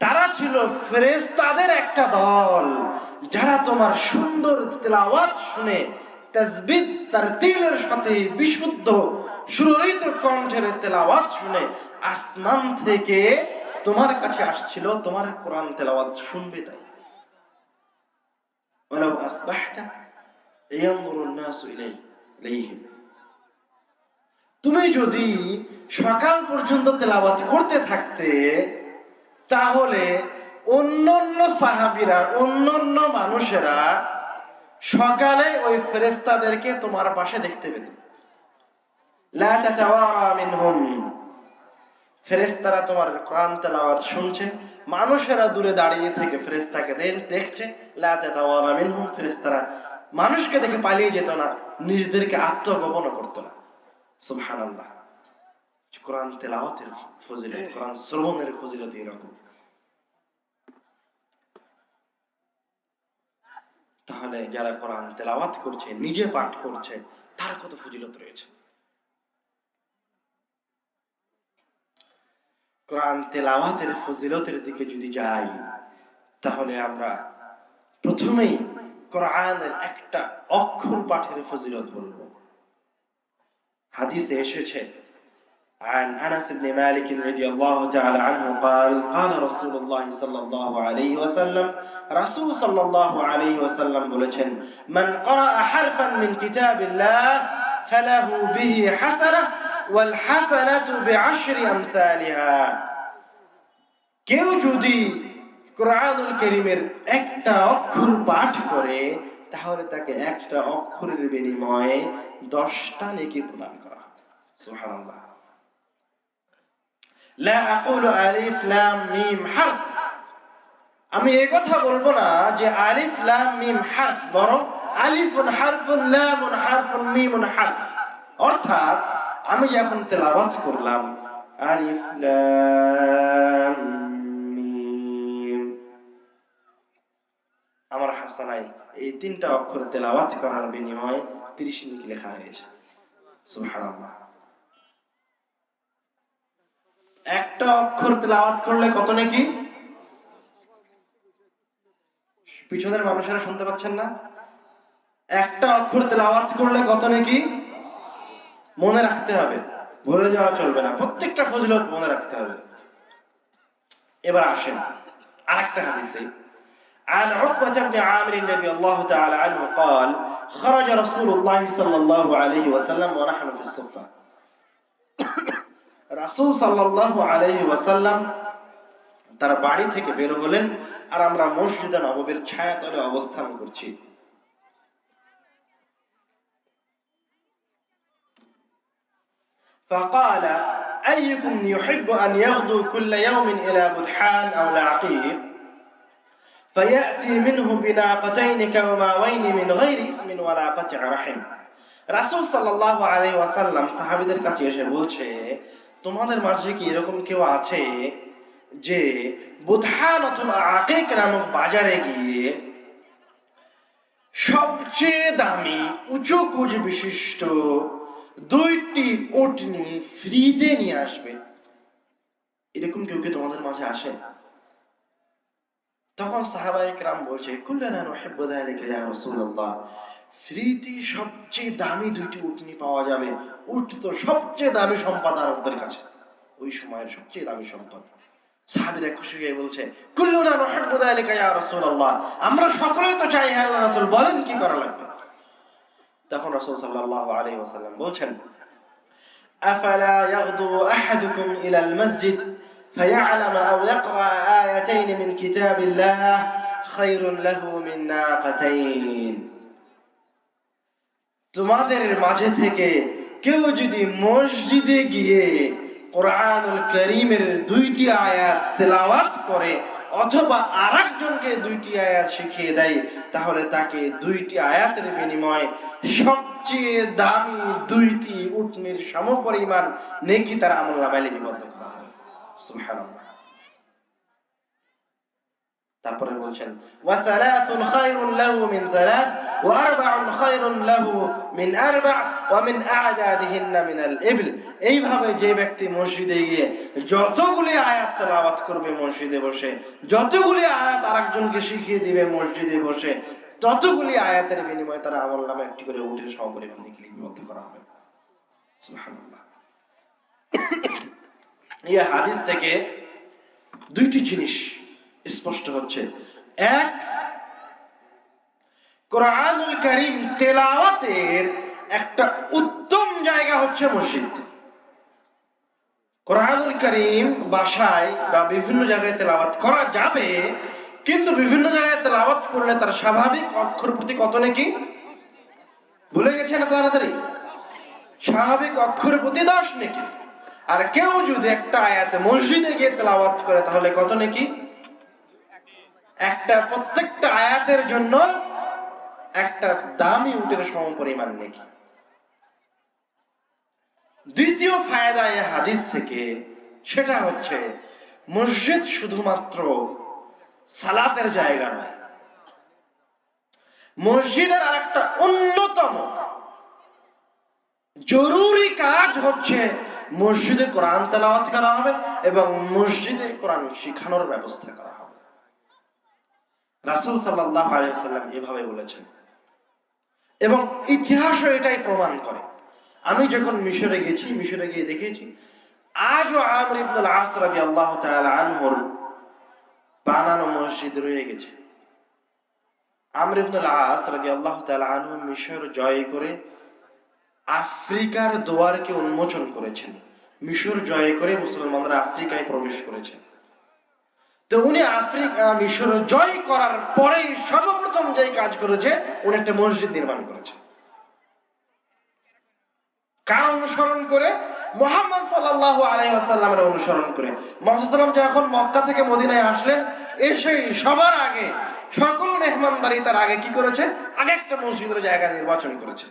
তারা ছিল ফেরেশতাদের একটা দল যারা তোমার সুন্দর তেলাওয়াত শুনে তাসবিহ তারতিলের সাথে বিশুদ্ধ সুররিত কণ্ঠের তেলাওয়াত শুনে আসমান থেকে তোমার কাছে আসছিল, তোমার কোরআন তেলাওয়াত শুনবে তাই। ওয়ালাউ আসবাহতা ইয়ানজুরুন নাসু ইলাইহিম, তুমি যদি সকাল পর্যন্ত তেলাওয়াত করতে থাকতে তাহলে অন্যান্য সাহাবীরা, অন্যান্য মানুষেরা সকালে ওই ফেরেশতাদেরকে তোমার পাশে দেখতে পেত। লা তাতাওয়ারা মিনহুম, ফেরেশতারা তোমার কোরআন তেলাওয়াত শুনছে, মানুষেরা দূরে দাঁড়িয়ে থেকে ফেরেশতাকে দেখছে। লা তাতাওয়ারা মিনহুম, ফেরেশতারা মানুষকে দেখে পালিয়ে যেত না, নিজেদেরকে আত্মগোপন করত না। সুবহানাল্লাহ, কোরআন তেলাওয়াতের ফজিলত, কোরআন শ্রবণের ফজিলত এরকম। তাহলে যারা কোরআন তেলাওয়াত করছে, নিজে পাঠ করছে, তার কত ফজিলত রয়েছে। কোরআন তেলাওয়াতের ফজিলতের দিকে যদি যাই তাহলে আমরা প্রথমেই কোরআনের একটা অক্ষর পাঠের ফজিলত বলবো। হাদিসে এসেছে عن أنس بن مالك رضي الله تعالى عنه قال قال رسول الله صلى الله عليه وسلم, رسول صلى الله عليه وسلم বলেছেন, من قرأ حرفا من كتاب الله فله به حسنة والحسنة بعشر أمثالها, কেউ যদি কোরআনুল কারীমের একটা অক্ষর পাঠ করে তাহলে তাকে একটা অক্ষরের বিনিময়ে 10টা নেকি প্রদান করা হবে। সুবহানাল্লাহ। লা আকুলু আলিফ লাম মিম হারফ, আমি এই কথা বলবো না যে আলিফ লাম মিম হারফ, বরং আলিফুন হারফুন লামুন হারফুন মিমুন হারফ, অর্থাৎ আমি যখন তেলাওয়াত করলাম আলিফ লাম মিম, আমার হাসানায় এই 3টা অক্ষর তেলাওয়াত করার বিনিময়ে 30 নেকি লেখা হয়েছে। সুবহানাল্লাহ। একটা অক্ষর তেলাওয়াত করলে কত নেকি? পিছনের মানুষেরা শুনতে পাচ্ছেন না? একটা অক্ষর তেলাওয়াত করলে কত নেকি? মনে রাখতে হবে, ভুলে যাওয়া চলবে না, প্রত্যেকটা ফজিলত মনে রাখতে হবে। এবার আসেন আরেকটা হাদিসে, عن عقبة بن عامر رضي الله تعالى عنه قال خرج رسول الله صلى الله عليه وسلم ونحن في الصفة, রাসূল সাল্লাল্লাহু আলাইহি ওয়াসাল্লাম তার বাড়ি থেকে বের হলেন আর আমরা মসজিদে নববীর ছায়াতলে অবস্থান করছি। فقال أيكم يحب أن يغدو كل يوم إلى بدحان أو العقيق فيأتي منه بناقتين كوماوين من غير إثم ولا قطع رحم, রাসূল সাল্লাল্লাহু আলাইহি ওয়াসাল্লাম সাহাবীদের কাছে এসে বলছে, তোমাদের মাঝে কি এরকম কেউ আছে যে বুদহান অথবা আকিক নামক বাজারে গিয়ে সবচেয়ে দামি উঁচু কুজ বিশিষ্ট 2টি উটনি ফ্রিতে নিয়ে আসবে? এরকম কেউ কি তোমাদের মাঝে আসে? তখন সাহাবায়ে কেরাম বলছে, কুল্লানা নুহিব্বু যালিকা ইয়া রাসূলুল্লাহ ফ্রিতে সবচেয়ে দামি 2টি উটনি পাওয়া যাবে। উট তো সবচেয়ে দামি সম্পদ আরবদের কাছে, ওই সময়ের সবচেয়ে দামি সম্পদ। সাহাবীরা খুশি হয়ে বলছে, কুল্লুনা নুহিব্বু যালিকা ইয়া রাসূলুল্লাহ, আমরা সকলেই তো চাই, হ্যাঁ আল্লাহর রাসূল বলেন কি করা লাগবে। তখন রাসূল সাল্লাল্লাহু আলাইহি ওয়াসাল্লাম বলছেন, আফালা ইয়াগদু আহাদুকুম ইলাল মসজিদ ফায়া'লাম আও ইয়াকরা আয়াতাyn মিন কিতাবিল্লাহ খায়রুন লাহু মিন নাকাতাyn। তোমাদের মাঝে থেকে কেউ যদি মসজিদে গিয়ে কোরআনুল কারীমের 2টি আয়াত তেলাওয়াত করে অথবা আরেকজনকে 2টি আয়াত শিখিয়ে দেয়, তাহলে তাকে 2টি আয়াতের বিনিময়ে সবচেয়ে দামি 2টি উটনির সমপরিমাণ নেকি তার আমলনামায় লিপিবদ্ধ করা হবে। সুবহানাল্লাহ। তারপরে বলছেন, ওয়া সালাসুন খায়রুন লাহু মিন সালাস ওয়া আরবাউন খায়রুন লাহু মিন আরবা ওয়া মিন আ'দাদিহিন্না মিনাল ইবল। এইভাবে যে ব্যক্তি মসজিদে গিয়ে যতগুলি আয়াত তেলাওয়াত করবে মসজিদে বসে, যতগুলি আয়াত আরেকজনকে শিখিয়ে দিবে মসজিদে বসে, ততগুলি আয়াতের বিনিময়ে তার আমলনামায় একটি করে উটের সমপরিমাণ নেকি লিপিবদ্ধ করা হবে। সুবহানাল্লাহ। এই হাদিস থেকে 2টি জিনিস স্পষ্ট হচ্ছে। এক, কোরআনুল কারীম তেলাওয়াতের একটা উত্তম জায়গা হচ্ছে মসজিদ। কোরআনুল কারীম বাসায় বা বিভিন্ন জায়গায় তেলাওয়াত করা যাবে, কিন্তু বিভিন্ন জায়গায় তেলাওয়াত করলে তার স্বাভাবিক অক্ষর প্রতি কত নেকি? ভুলে গেছেন না তাড়াতাড়ি? স্বাভাবিক অক্ষরের প্রতি 10 নেকি। আর কেউ যদি একটা আয়াতে মসজিদে গিয়ে তেলাওয়াত করে তাহলে কত নেকি? একটা, প্রত্যেকটা আয়াতের জন্য একটা দামি উটের সমপরিমাণ নেকি। দ্বিতীয় ফায়দা এই হাদিস থেকে, সেটা হচ্ছে মসজিদ শুধুমাত্র সালাতের জায়গা নয়, মসজিদের আরেকটা অন্যতম জরুরি কাজ হচ্ছে মসজিদে কোরআন তেলাওয়াত করা হবে এবং মসজিদে কোরআন শিখানোর ব্যবস্থা করা হবে। রাসূল সাল্লাল্লাহু আলাইহি ওয়াসাল্লাম এভাবে বলেছেন এবং ইতিহাসও এটাই প্রমাণ করে। আমি যখন মিশরে গেছি, মিশরে গিয়ে দেখেছি আজও আমর ইবনুল আস রাদিয়াল্লাহু তাআলা আনহুর বানানো মসজিদ রয়ে গেছে। আমর ইবনুল আস রাদিয়াল্লাহু তাআলা আনহু মিশর জয় করে আফ্রিকার দুয়ারকে উন্মোচন করেছেন। মিশর জয় করে মুসলমানরা আফ্রিকায় প্রবেশ করেছেন। তো উনি মিশর জয় করার পরেই সর্বপ্রথম যে কাজ করেছে, উনি একটা মসজিদ নির্মাণ করেছে। কার অনুসরণ করে? মুহাম্মদ সাল্লাল্লাহু আলাইহি ওয়াসাল্লামের অনুসরণ করে। মুহাম্মদ সাল্লাল্লাহু যখন মক্কা থেকে মদিনায় আসলেন, এসে সবার আগে সকল মেহমানদারি তার আগে কি করেছে? আগে একটা মসজিদের জায়গা নির্বাচন করেছে।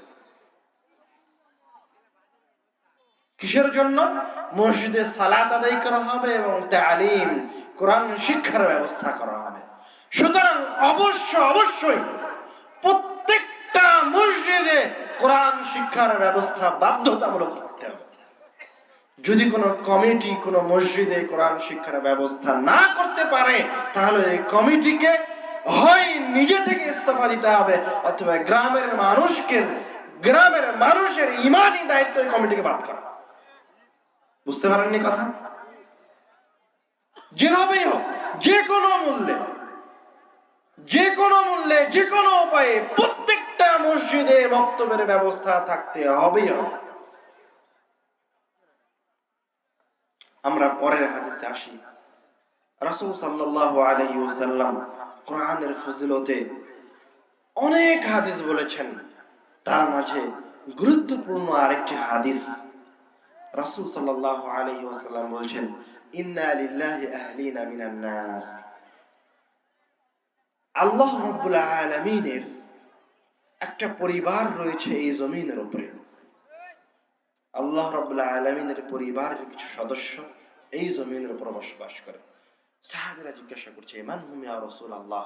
কিসের জন্য? মসজিদে সালাত আদায় করা হবে এবং তালিম, কোরআন শিক্ষার ব্যবস্থা করা হবে। সুতরাং অবশ্যই প্রত্যেকটা মসজিদে কোরআন শিক্ষার ব্যবস্থা বাধ্যতামূলক থাকতে হবে। যদি কোনো কমিটি কোনো মসজিদে কোরআন শিক্ষার ব্যবস্থা না করতে পারে, তাহলে এই কমিটিকে হয় নিজে থেকে ইস্তফা দিতে হবে অথবা গ্রামের মানুষের ঈমানি দায়িত্ব এই কমিটিকে বাদ করা। বুঝতে পারেননি কথা? যেভাবেই হোক, যে কোনো মূল্যে, যে কোনো উপায়ে প্রত্যেকটা মসজিদে বক্তব্যের ব্যবস্থা থাকতে হবেই হবে। আমরা পরের হাদিসে আসি। রাসূল সাল্লাল্লাহু আলাইহি ওয়াসাল্লাম কোরআনের ফজিলতে অনেক হাদিস বলেছেন। তার মাঝে গুরুত্বপূর্ণ আরেকটি হাদিস, রাসূল সাল্লাল্লাহু আলাইহি ওয়াসাল্লাম বলেছেন, ইন্না লিল্লাহি আহলিনা মিনান নাস। আল্লাহ রাব্বুল আলামিনের একটা পরিবার রয়েছে এই জমিনের উপরে। আল্লাহ রাব্বুল আলামিনের পরিবারের কিছু সদস্য এই জমিনের উপর বসবাস করে। সাহাবীরা জিজ্ঞাসা করছে, মান হুম ইয়া রাসূলুল্লাহ,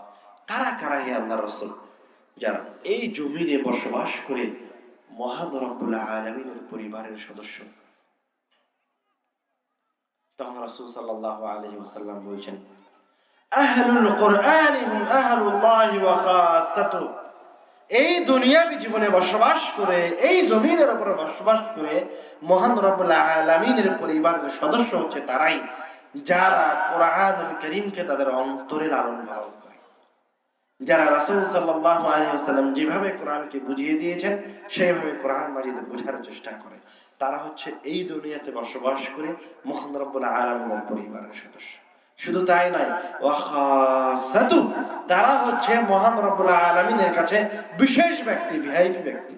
কারা কারা হে আল্লাহর রাসূল? যারা এই জমিনে বসবাস করে মহান রব্বুল আলামিনের পরিবারের সদস্য। তখন রাসূল সাল্লাল্লাহু আলাইহি ওয়াসাল্লাম বলেছেন, আহলুল কুরআন হুম আহলুল্লাহ ওয়া খাসাতুহু। এই দুনিয়াবী জীবনে বসবাস করে, এই জমিনের উপরে বসবাস করে মহান রব্বুল আলামিনের পরিবারের সদস্য হচ্ছে তারাই যারা কোরআনুল কারীমকে তাদের অন্তরে লালন পালন করে, যারা রাসূল সাল্লাল্লাহু আলাইহি ওয়াসাল্লাম যেভাবে কোরআনকে বুঝিয়ে দিয়েছেন সেইভাবে কোরআন মাজিদ বোঝার চেষ্টা করে, তারা হচ্ছে এই দুনিয়াতে বসবাস করে মহান রব্বুল আলামিনের পরিবারের সদস্য। শুধু তাই নয়, ওয়া খাসাতু, তারা হচ্ছে মহান রব্বুল আলামিনের কাছে বিশেষ ব্যক্তি, ভিআইপি ব্যক্তি।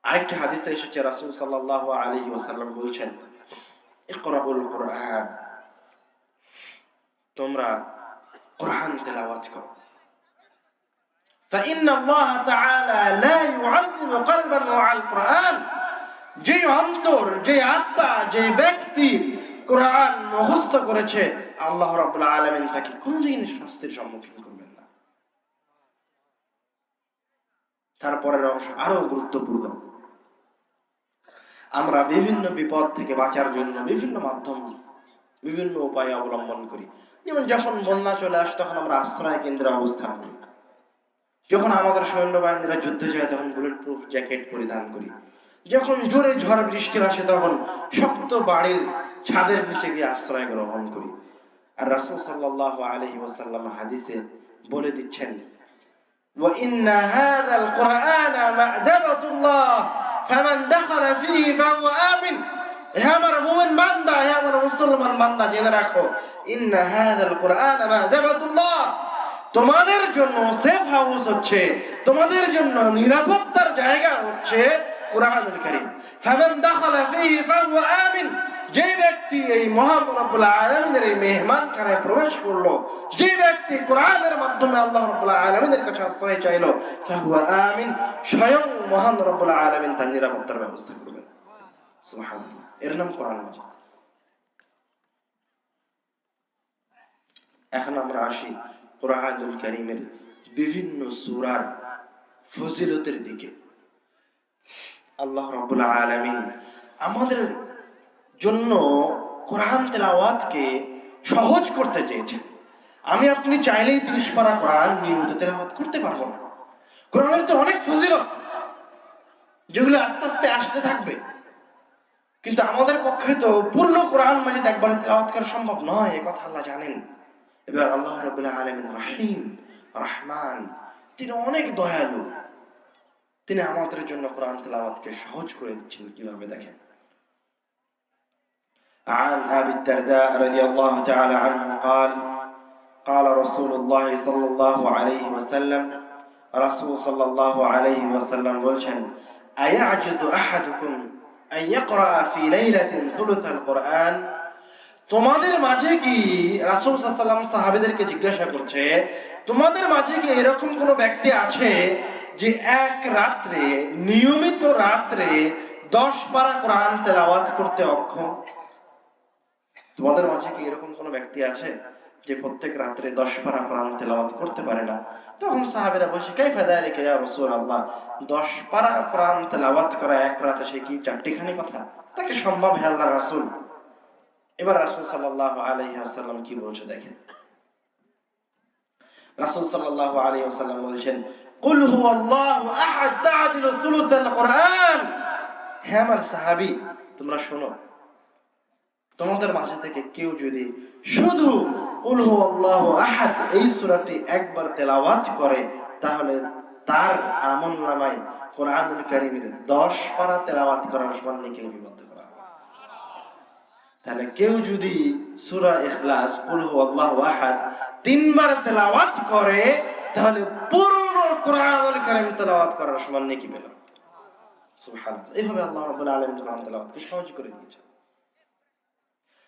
আরেকটা হাদিসে এসেছে রাসূল সাল্লাল্লাহু আলাইহি ওয়াসাল্লাম বলছেন, ইকরাউল কুরআন, তোমরা কোরআন তেলাওয়াত করো। فإن الله تعالى لا يعذب قلبا مع القرآن, যে অন্তর, যে আত্মা, যে ব্যক্তি কোরআন মুখস্থ করেছে আল্লাহ রাব্বুল আলামিন তাকে কোনদিন শাস্তির সম্মুখীন করবেন না। তারপরের অংশ আরো গুরুত্বপূর্ণ। আমরা বিভিন্ন বিপদ থেকে বাঁচার জন্য বিভিন্ন মাধ্যম, বিভিন্ন উপায় অবলম্বন করি। যেমন যখন বন্যা চলে আসে তখন আমরা আশ্রয় কেন্দ্রে অবস্থান করি, যখন আমাদের সৈন্যবাহিনীরা যুদ্ধে যায় তখন বুলেট প্রুফ জ্যাকেট পরিধান করি, যখন জোরে ঝড় বৃষ্টি আসে তখন শক্ত বাড়ির ছাদের নিচে গিয়ে আশ্রয় গ্রহণ করি। আর রাসূল সাল্লাল্লাহু আলাইহি ওয়াসাল্লাম হাদিসে বলে দিচ্ছেন, ওয়া ইন্না হাযাল কুরআনা মা'দাবাতুল্লাহ ফামান দাখালা ফীহি ফাহুয়া আমিন। হে আমার মুমিন বান্দা, হে আমার মুসলমান বান্দা, জেনে রাখো, ইন্না হাযাল কুরআনা মা'দাবাতুল্লাহ, তোমাদের জন্য সেফ হাউস হচ্ছে, তোমাদের জন্য নিরাপত্তার জায়গা হচ্ছে কোরআনুল কারীম। ফামান দাখালা ফীহি ফাহুয়া আমিন, যে ব্যক্তি এই মহান রব্বুল আলামিনের এই মেহমানখানায় প্রবেশ করলো, যে ব্যক্তি কোরআনের মাধ্যমে আল্লাহ রব্বুল আলামিনের কাছে আশ্রয় চাইলো, ফাহুয়া আমিন, স্বয়ং মহান রব্বুল আলামিন তার নিরাপত্তার ব্যবস্থা করবেন। সুবহানাল্লাহ, এর নাম কোরআন মাজিদ। এখন আমরা আসি কোরআনুল কারীমের বিভিন্ন সূরার ফজিলতের দিকে। আল্লাহ রাব্বুল আলামিন আমাদের জন্য কোরআন তেলাওয়াতকে সহজ করতে চেয়েছেন। আমি আপনি চাইলেই 30 পারা কোরআন নিয়মিত তেলাওয়াত করতে পারবো না। কোরআনের তো অনেক ফজিলত যেগুলো আস্তে আস্তে আসতে থাকবে, কিন্তু আমাদের পক্ষে তো পূর্ণ কোরআন মাজিদ একবারে তেলাওয়াত করা সম্ভব নয়, এই কথা আল্লাহ জানেন। এবার আল্লাহ রাব্বুল আলামিন রহিম, রহমান, তিনি অনেক দয়ালু, তিনি আমাদের জন্য কোরআন তেলাওয়াতকে সহজ করে দিচ্ছেন। কিভাবে দেখেন, عن أبي الدرداء رضي الله تعالى عنه قال قال رسول الله صلى الله عليه وسلم, رسول صلى الله عليه وسلم বলছেন, أيعجز أحدكم أن يقرأ في ليلة ثلث القرآن, তোমাদের মাঝে কি, রাসূল সাল্লাল্লাহু আলাইহি ওয়াসাল্লাম সাহাবীদেরকে জিজ্ঞাসা করছে, তোমাদের মাঝে কি এরকম কোন ব্যক্তি আছে যে এক রাত্রে, নিয়মিত রাত্রে 10 পারা কোরআন তেলাওয়াত করতে অক্ষম? তোমাদের মাঝে কি এরকম কোন ব্যক্তি আছে যে প্রত্যেক রাত্রে 10 পারা কোরআন তেলাওয়াত করতে পারে না? তখন সাহাবীরা বলছে, কাইফা যালিকা ইয়া রাসূলুল্লাহ, 10 পারা কোরআন তেলাওয়াত করা এক রাতে সে কি চারটিখানি কথা? তাকে সম্ভব হে আল্লাহর রাসূল? এবার রাসূল সাল্লাল্লাহু আলাইহি ওয়াসাল্লাম কি বলছে দেখেন। রাসূল সাল্লাল্লাহু আলাইহি ওয়াসাল্লাম বলেছেন, কুল হুয়াল্লাহু আহাদ তা'দিলু থুলুসাল কুরআন। হে আমার সাহাবী, তোমরা শোনো, তোমাদের মাঝে থেকে কেউ যদি শুধু কুল হুয়াল্লাহু আহাদ এই সূরাটি একবার তেলাওয়াত করে, তাহলে তার আমলনামায় কোরআনুল কারীমের 10 পারা তেলাওয়াত করার সমান নেকি লিপিবদ্ধ করা হবে। তাহলে কেউ যদি সূরা ইখলাস কুল হুয়াল্লাহু আহাদ 3 বার তেলাওয়াত করে, তাহলে পুরো কোরআনুল কারীম তেলাওয়াত করার সমান নেকি পেল। সুবহানাল্লাহ, এইভাবে আল্লাহ রাব্বুল আলামিন কোরআন তেলাওয়াতকে সহজ করে দিয়েছেন।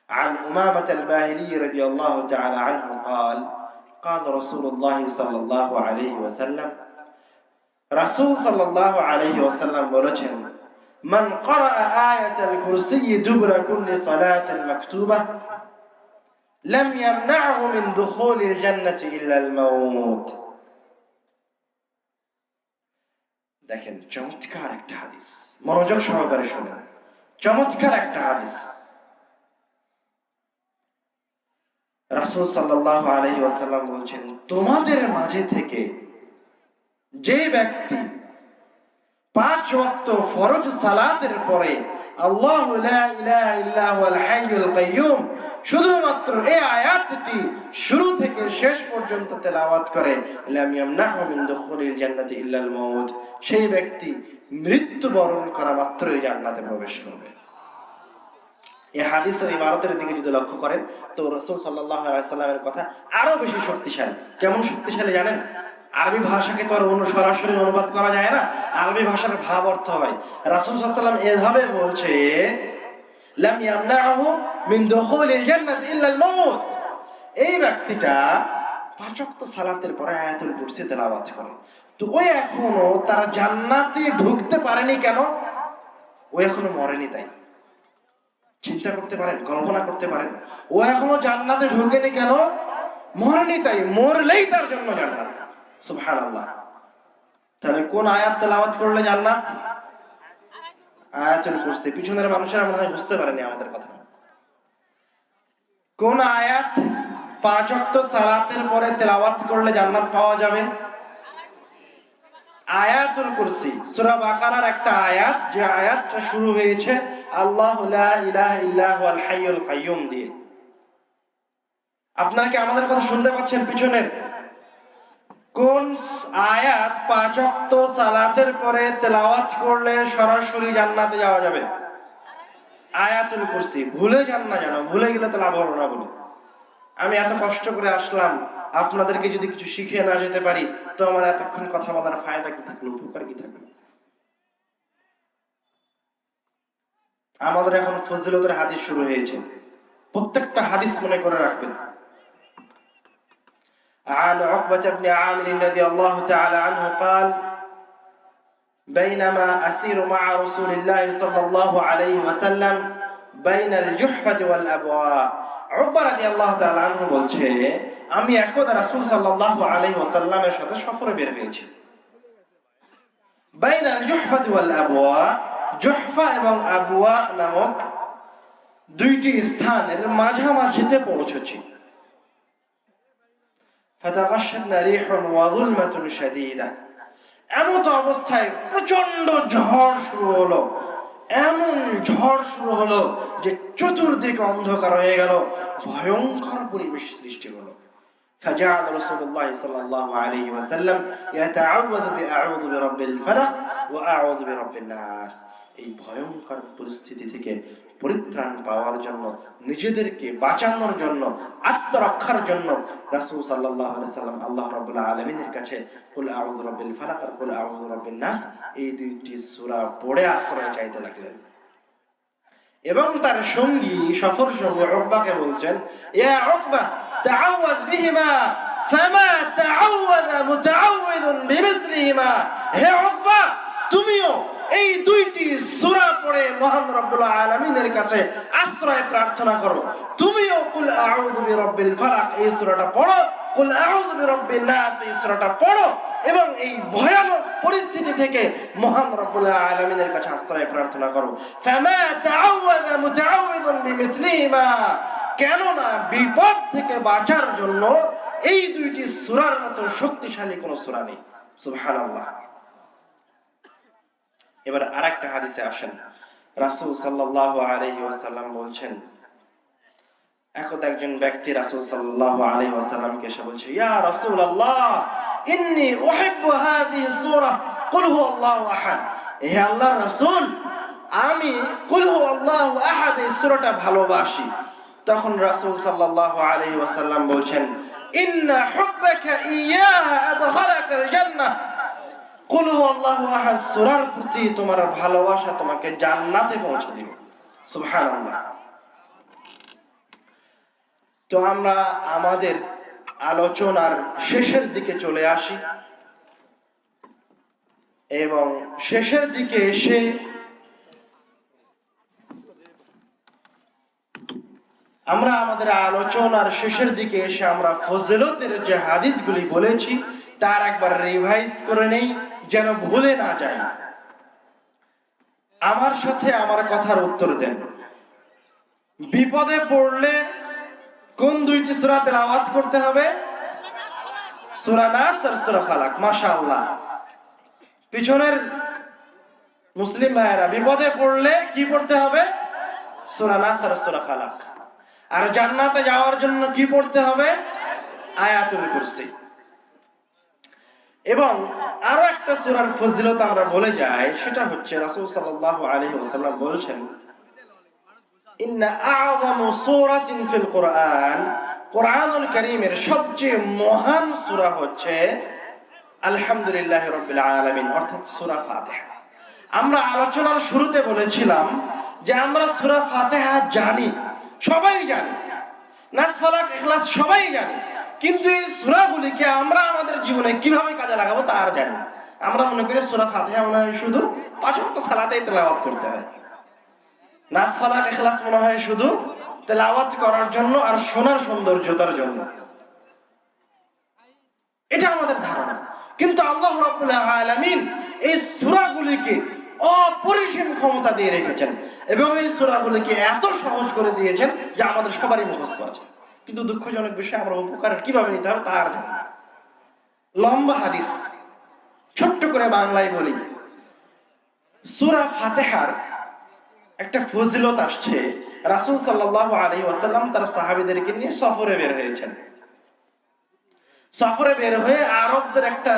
عن أمامة الباهلي رضي الله تعالى عنه قال قال رسول الله صلى الله عليه وسلم, رسول صلى الله عليه وسلم বলেছেন, من قرأ آية الكرسي دبر كل صلاة مكتوبة لم يمنعه من دخول الجنة إلا الموت. দেখেন, চমৎকার একটা হাদিস, মনোযোগ সহকারে শুনেন, চমৎকার একটা হাদিস। রাসূল সাল্লাল্লাহু আলাইহি ওয়াসাল্লাম বলছেন, তোমাদের মাঝে থেকে যে ব্যক্তি 5 ওয়াক্ত ফরজ সালাতের পরে আল্লাহু লা ইলাহা ইল্লা হুয়াল হাইয়ুল কাইয়্যুম শুধুমাত্র এই আয়াতটি শুরু থেকে শেষ পর্যন্ত তেলাওয়াত করে, লাম ইয়ামনাহু মিন দুখুলিল জান্নাতি ইল্লাল মাউত, সেই ব্যক্তি মৃত্যুবরণ করা মাত্রই জান্নাতে প্রবেশ করবে। এই হাদিসের ইবারতের দিকে যদি লক্ষ্য করেন তো রাসূল সাল্লাল্লাহু আলাইহি ওয়াসাল্লামের কথা আরো বেশি শক্তিশালী। কেমন শক্তিশালী জানেন? আরবি ভাষাকে তো আর সরাসরি অনুবাদ করা যায় না, আরবি ভাষার ভাব অর্থ হয়। রাসূল সাল্লাল্লাহু আলাইহি ওয়াসাল্লাম এভাবে বলছে, লাম ইয়ামনাহু মিন দুখুলিল জান্নাতি ইল্লাল মাউত, এই ব্যক্তিটা 5 ওয়াক্ত সালাতের পরে আয়াতুল কুরসি তেলাওয়াত করে, তো ওই এখনো তারা জান্নাতে ঢুকতে পারেনি কেন? ও এখনো মরেনি তাই। চিন্তা করতে পারেন, কল্পনা করতে পারেন, ও এখনো জান্নাতে ঢোকেনি কেন? মরেনি তাই। মরলেই তার জন্য জান্নাত। সুবহানাল্লাহ। তাহলে কোন আয়াত তেলাওয়াত করলে জান্নাত? আয়াতুল কুরসি। পিছনের মানুষেরা মনে হয় বুঝতে পারেনি আমাদের কথা। কোন আয়াত 5 ওয়াক্ত সালাতের পরে তেলাওয়াত করলে জান্নাত পাওয়া যাবে? আয়াতুল কুরসি। সূরা বাকারার একটা আয়াত, যে আয়াতটা শুরু হয়েছে আল্লাহু লা ইলাহা ইল্লা হুয়াল হাইয়ুল কাইয়্যুম দিয়ে। আপনারা কি আমাদের কথা শুনতে পাচ্ছেন পিছনের? কোন আয়াত 5 ওয়াক্ত সালাতের পরে তেলাওয়াত করলে সরাসরি জান্নাতে যাওয়া যাবে? আয়াতুল কুরসি। ভুলে যান না যেন, ভুলে গেলে তো লাভ হলো না বলে। আমি এত কষ্ট করে আসলাম, আপনাদেরকে যদি কিছু শিখিয়ে না যেতে পারি তো আমার এতক্ষণ কথা বলার ফায়দা কি থাকলো, উপকার কি থাকলো? আমাদের এখন ফজিলতের হাদিস শুরু হয়েছে, প্রত্যেকটা হাদিস মনে করে রাখবেন। عن عقبة بن عامر رضي الله تعالى عنه قال بينما أسير مع رسول الله صلى الله عليه وسلم بين الجحفة والأبواء। উকবা রাদিয়াল্লাহু তাআলা আনহু বলছে, আমি একদা রাসূল সাল্লাল্লাহু আলাইহি ওয়াসাল্লামের সাথে সফরে বের হয়েছি। বাইনাল জুহফাতি ওয়াল আবওয়া, জুহফা এবং আবওয়া নামক দুইটি স্থানের মাঝামাঝিতে পৌঁছেছি। ফাতাগাশশাতনা রিহুন ওয়া যুলমাতুন শাদীদা, এমত অবস্থায় প্রচন্ড ঝড় শুরু হলো, এমন ঝড় শুরু হলো যে চতুর্দিকে অন্ধকার হয়ে গেল, ভয়ঙ্কর পরিবেশ সৃষ্টি হলো। فجعل رسول الله صلى الله عليه وسلم يتعوذ بأعوذ برب الفلق وأعوذ برب الناس। এই ভয়ঙ্কর পরিস্থিতি থেকে পরিত্রাণ পাওয়ার জন্য, নিজেদেরকে বাঁচানোর জন্য, আত্মরক্ষার জন্য রাসূল সাল্লাল্লাহু আলাইহি ওয়াসাল্লাম আল্লাহ রাব্বুল আলামিনের কাছে কুল আউযু বিরাব্বিল ফালাক আর কুল আউযু বিরাব্বিন নাস এই দুইটি সূরা পড়ে আশ্রয় চাইতে লাগলেন। এবং তার সঙ্গী, সফর সঙ্গী উকবাকে বলছেন, ইয়া উকবা তাআওয়াজ বিহিমা ফামা তাআওয়াযা মুতাআওযিন বিমিসলিহিমা। হে উকবা, তুমিও এই দুইটি সূরা পড়ে মহান রব্বুল আলামিনের কাছে আশ্রয় প্রার্থনা করো। তুমিও কুল আউযু বিরাব্বিল ফালাক এই সূরাটা পড়ো, কুল আউযু বিরাব্বিন নাস এই সূরাটা পড়ো, এবং এই ভয়ানক পরিস্থিতি থেকে মহান রব্বুল আলামিনের কাছে আশ্রয় প্রার্থনা করো। ফামা তাআওয়াযা মুতাআওযিন বিমিসলিহিমা, কেননা বিপদ থেকে বাঁচার জন্য এই দুইটি সূরার মতো শক্তিশালী কোনো সূরা নেই। সুবহানাল্লাহ। এবার আরেকটা হাদিসে আসেন, রাসূল সাল্লাল্লাহু আলাইহি ওয়াসাল্লাম বলছেন, একদা একজন ব্যক্তি রাসূল সাল্লাল্লাহু আলাইহি ওয়াসাল্লামকে এসে বলছে, ইয়া রাসূলুল্লাহ ইন্নী উহিব্বু হাযিহি সূরা কুল হুয়াল্লাহু আহাদ। হে আল্লাহর রাসূল, আমি কুল হুয়াল্লাহু আহাদ এই সূরাটা ভালোবাসি। তখন রাসূল সাল্লাল্লাহু আলাইহি ওয়াসাল্লাম বলছেন, ইন্না হুব্বাকা ইয়াহা আদখালাকাল জান্নাহ। কুল হুয়াল্লাহু আহাদ সূরার প্রতি তোমার ভালোবাসা তোমাকে জান্নাতে পৌঁছে দিবে। সুবহানাল্লাহ। তো আমরা আমাদের আলোচনার শেষের দিকে চলে আসি, এবং শেষের দিকে এসে আমরা আমাদের আলোচনার শেষের দিকে এসে আমরা ফজিলতের যে হাদিসগুলি বলেছি তার একবার রিভাইজ করে নেই, যেন ভুলে না যায়। আমার সাথে আমার কথার উত্তর দেন। বিপদে পড়লে কোন দুইটি সূরা তেলাওয়াত করতে হবে? সূরা নাস আর সূরা ফালাক। মাশাআল্লাহ, পিছনের মুসলিম ভাইয়েরা বিপদে পড়লে কি পড়তে হবে? সূরা নাস আর সূরা ফালাক। আর জান্নাতে যাওয়ার জন্য কি পড়তে হবে? আয়াতুল কুরসি। এবং আরো একটা সূরার ফজিলত আমরা বলে যাই, সেটা হচ্ছে রাসূল সাল্লাল্লাহু আলাইহি ওয়াসাল্লাম বলছেন, ইন্না আ'যামু সূরাতিন ফিল কুরআন, কুরআনুল কারীমের সবচেয়ে মহান সূরা হচ্ছে আলহামদুলিল্লাহি রাব্বিল আলামিন, অর্থাৎ সূরা ফাতিহা। আমরা আলোচনার শুরুতে বলেছিলাম যে আমরা সূরা ফাতিহা জানি, সবাই জানি, নাস ফালাক ইখলাস সবাই জানি, কিন্তু এই সূরাগুলিকে আমরা আমাদের জীবনে কিভাবে কাজে লাগাবো তা আর জানি না। আমরা মনে করি সূরা ফাতিহা মনে হয় শুধু 5 ওয়াক্ত সালাতেই তেলাওয়াত করতে হয়, নাস ফালাক ইখলাস মনে হয় শুধু তেলাওয়াত করার জন্য আর শোনার সৌন্দর্যতার জন্য। এটা আমাদের ধারণা, কিন্তু আল্লাহ রাব্বুল আলামিন এই সূরাগুলিকে অপরিসীম ক্ষমতা দিয়ে রেখেছেন এবং এই সূরাগুলিকে এত সহজ করে দিয়েছেন যে আমাদের সবারই মুখস্থ আছে। কিন্তু দুঃখজনক বিষয়, আমরা উপকার কিভাবে নিতে হবে তা আর জানি না। লম্বা হাদিস, ছোট্ট করে বাংলায় বলি। সূরা ফাতিহার একটা ফজিলত আসছে, রাসূল সাল্লাল্লাহু আলাইহি ওয়াসাল্লাম তার সাহাবীদেরকে নিয়ে সফরে বের হয়েছেন। সফরে বের হয়ে আরবদের একটা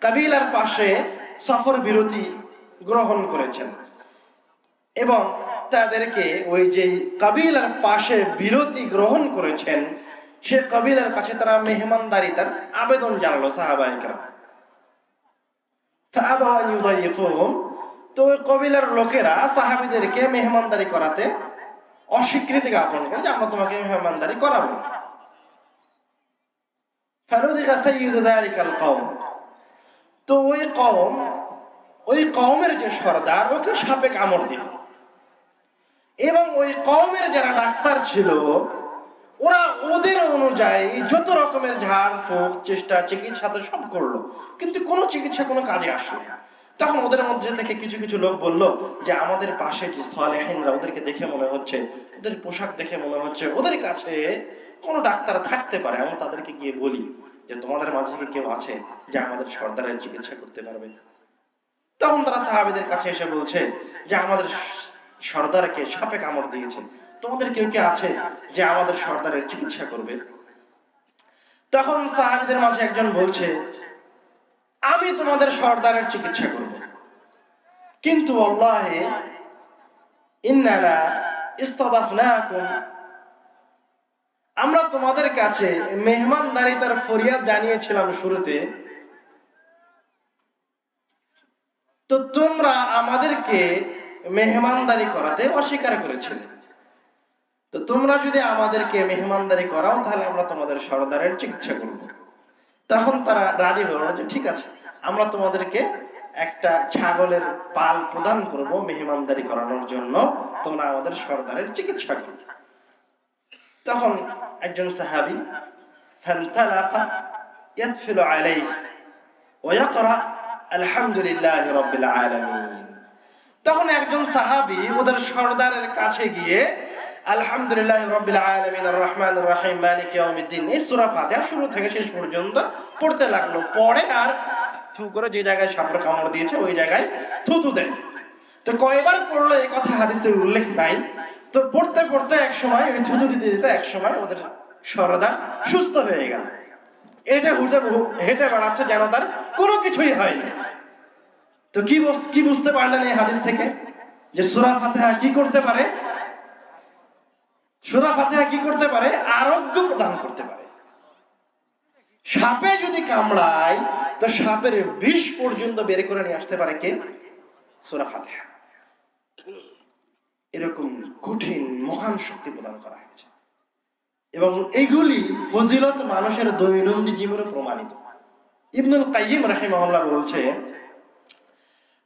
কাবিলার পাশে সফর বিরতি গ্রহণ করেছেন এবং তাদেরকে ওই যে কাবিলার পাশে বিরতি গ্রহণ করেছেন সে কাবিলার কাছে তারা মেহমানদারিতার আবেদন জানালো সাহাবায়ে কেরাম। ফাআবাউ আন ইউদাইফুহুম, তো ওই কাবিলার লোকেরা সাহাবীদেরকে মেহমানদারি করাতে অস্বীকৃতি জ্ঞাপন করে যে আমরা তোমাকে মেহমানদারি করাবো না। ফারুদিকা সাইয়্যিদু যালিকাল কওম, তো ওই কওমের যে সরদার ওকে সাপে কামড় দিল এবং ওই কওমের যারা ডাক্তার ছিল ওরা ওদের অনুযায়ী যত রকমের ঝাড় ফুঁক চেষ্টা চিকিৎসা তো সব করলো, কিন্তু কোনো চিকিৎসা কোনো কাজে আসলো না। তখন ওদের মধ্যে থেকে কিছু কিছু লোক বলল যে আমাদের পাশে যে সালেহিনরা, ওদেরকে দেখে মনে হচ্ছে, ওদের পোশাক দেখে মনে হচ্ছে ওদের কাছে কোনো ডাক্তার থাকতে পারে, আমরা তাদেরকে গিয়ে বলি যে তোমাদের মাঝে কি কেউ আছে যে আমাদের সর্দারের চিকিৎসা করতে পারবে? তখন তারা সাহাবীদের কাছে এসে বলছে যে আমাদের সর্দারকে সাপে কামড় দিয়েছে, তোমাদের কেউ কে আছে যে আমাদের সর্দারের চিকিৎসা করবে? তখন সাহাবীদের মাঝে একজন বলছে আমি তোমাদের সর্দারের চিকিৎসা করব, কিন্তু আল্লাহে ইন্নানা ইস্তাদাফনাকুম, আমরা তোমাদের কাছে মেহমানদারিতার ফরিয়াদ জানিয়েছিলাম শুরুতে, তো তোমরা আমাদেরকে মেহমানদারি করাতে অস্বীকার করেছিলে, তো তোমরা যদি আমাদেরকে মেহমানদারি করাও তাহলে আমরা তোমাদের সর্দারের চিকিৎসা করব। তখন তারা রাজি হলো যে ঠিক আছে, আমরা তোমাদেরকে একটা ছাগলের পাল প্রদান করব মেহমানদারি করানোর জন্য, তোমরা আমাদের সর্দারের চিকিৎসা করো। তখন একজন সাহাবী ফান্তালাকা ইয়াতফিলু আলাইহি ওয়া ইয়াকরা আলহামদুলিল্লাহি রাব্বিল আলামিন, তখন একজন সাহাবী ওদের সর্দারের কাছে গিয়ে আলহামদুলিল্লাহি রাব্বিল আলামিন আর রহমানির রহিম মালিকি ইয়াউমিদ্দিন এই সূরা ফাতিহা শুরু থেকে শেষ পর্যন্ত পড়তে লাগলো। পড়ে আর থু করে যে জায়গায় সাপের কামড় দিয়েছে ওই জায়গায় থুতু দেয়। তো কয়বার পড়লো এই কথা হাদিসে উল্লেখ নাই। তো পড়তে পড়তে এক সময় ওই থুতু দিতে দিতে এক সময় ওদের সর্দার সুস্থ হয়ে গেল। এটা হেঁটে বেড়াচ্ছে যেন তার কোনো কিছুই হয়নি। তো কি বুঝতে পারলেন এই হাদিস থেকে? যে সূরা ফাতিহা কি করতে পারে? সূরা ফাতিহা কি করতে পারে? আরোগ্য প্রদান করতে পারে। সাপে যদি কামড়ায় তো সাপের বিষ পর্যন্ত বের করে নিয়ে আসতে পারে কে? সূরা ফাতিহা। এরকম কঠিন মহান শক্তি প্রদান করা হয়েছে এবং এগুলি ফজিলত মানুষের দৈনন্দিন জীবনে প্রমাণিত। ইবনুল কাইয়িম রাহিমাহুল্লাহ বলছে,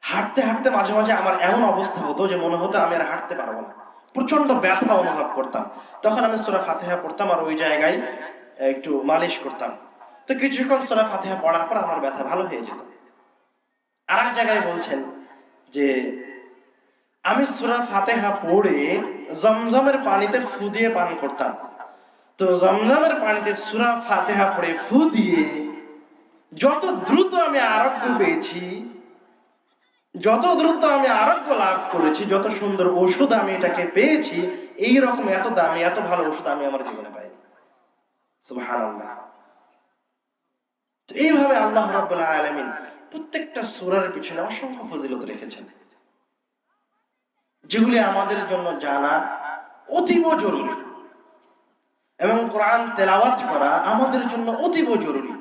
হাঁটতে হাঁটতে মাঝে মাঝে আমার এমন অবস্থা হতো যে মনে হতো আমি আর হাঁটতে পারবো না, প্রচন্ড ব্যথা অনুভব করতাম। তখন আমি সূরা ফাতিহা পড়তাম আর ওই জায়গায় একটু মালিশ করতাম। তো কিছুক্ষণ সূরা ফাতিহা পড়ার পর আমার ব্যথা ভালো হয়ে যেত। আর এক জায়গায় বলছেন যে আমি সূরা ফাতিহা পড়ে জমজমের পানিতে ফু দিয়ে পান করতাম। তো জমজমের পানিতে সূরা ফাতিহা পড়ে ফু দিয়ে যত দ্রুত আমি আরোগ্য পেয়েছি, যত দ্রুত আমি আরোগ্য লাভ করেছি, যত সুন্দর ওষুধ আমি এটাকে পেয়েছি, এই রকম এত দামি এত ভালো ওষুধ আমি আমার জীবনে পাইনি। সুবহানাল্লাহ। তো এইভাবে আল্লাহ রাব্বুল আলামিন প্রত্যেকটা সূরার পিছনে অসংখ্য ফজিলত রেখেছেন, যেগুলি আমাদের জন্য জানা অতীব জরুরি, এবং কোরআন তেলাওয়াত করা আমাদের জন্য অতীব জরুরি।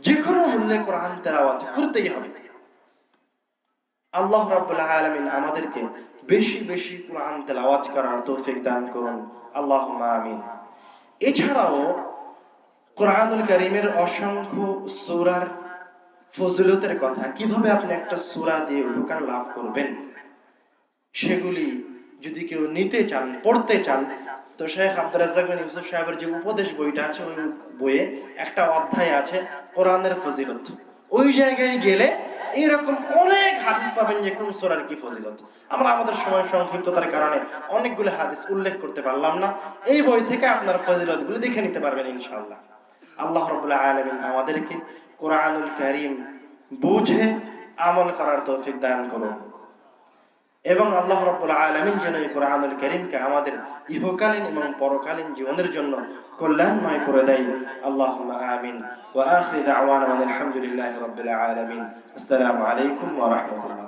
যে কোনো মূল্যে কোরআন তেলাওয়াত করতেই হবে। আল্লাহ রাব্বুল আলামিন আমাদেরকে বেশি বেশি কোরআন তেলাওয়াত করার তৌফিক দান করুন, আল্লাহুম্মা আমিন। এছাড়াও কোরআনুল কারীমের অসংখ্য সূরার ফজিলতের কথা, কিভাবে আপনি একটা সূরা দিয়ে উপকার লাভ করবেন, সেগুলি যদি কেউ নিতে চান, পড়তে চান, তো শেখ আব্দুর রাজ্জাক বিন ইউসুফ সাহেবের যে উপদেশ বইটা আছে, ওই বইয়ে একটা অধ্যায় আছে কোরআনের ফজিলত। ওই জায়গায় গেলে এইরকম অনেক হাদিস পাবেন যে কোন সূরার কি ফজিলত। আমরা আমাদের সময় সংক্ষিপ্ততার কারণে অনেকগুলো হাদিস উল্লেখ করতে পারলাম না। এই বই থেকে আপনার ফজিলতগুলো দেখে নিতে পারবেন ইনশাআল্লাহ। আল্লাহ রাব্বুল আলামিন আমাদেরকে কোরআনুল কারীম বুঝে আমল করার তৌফিক দান করুন, এবং আল্লাহ রাব্বুল আলামিন যেন এই কোরআনুল কারীমকে আমাদের ইহকালীন এবং পরকালীন জীবনের জন্য কল্যাণময় করে দেয়। আল্লাহুম্মা আমিন। ওয়া আখিরু দাওয়ানা আলহামদুলিল্লাহি রাব্বিল আলামিন। আসসালামু আলাইকুম ওয়া রাহমাতুল্লাহ।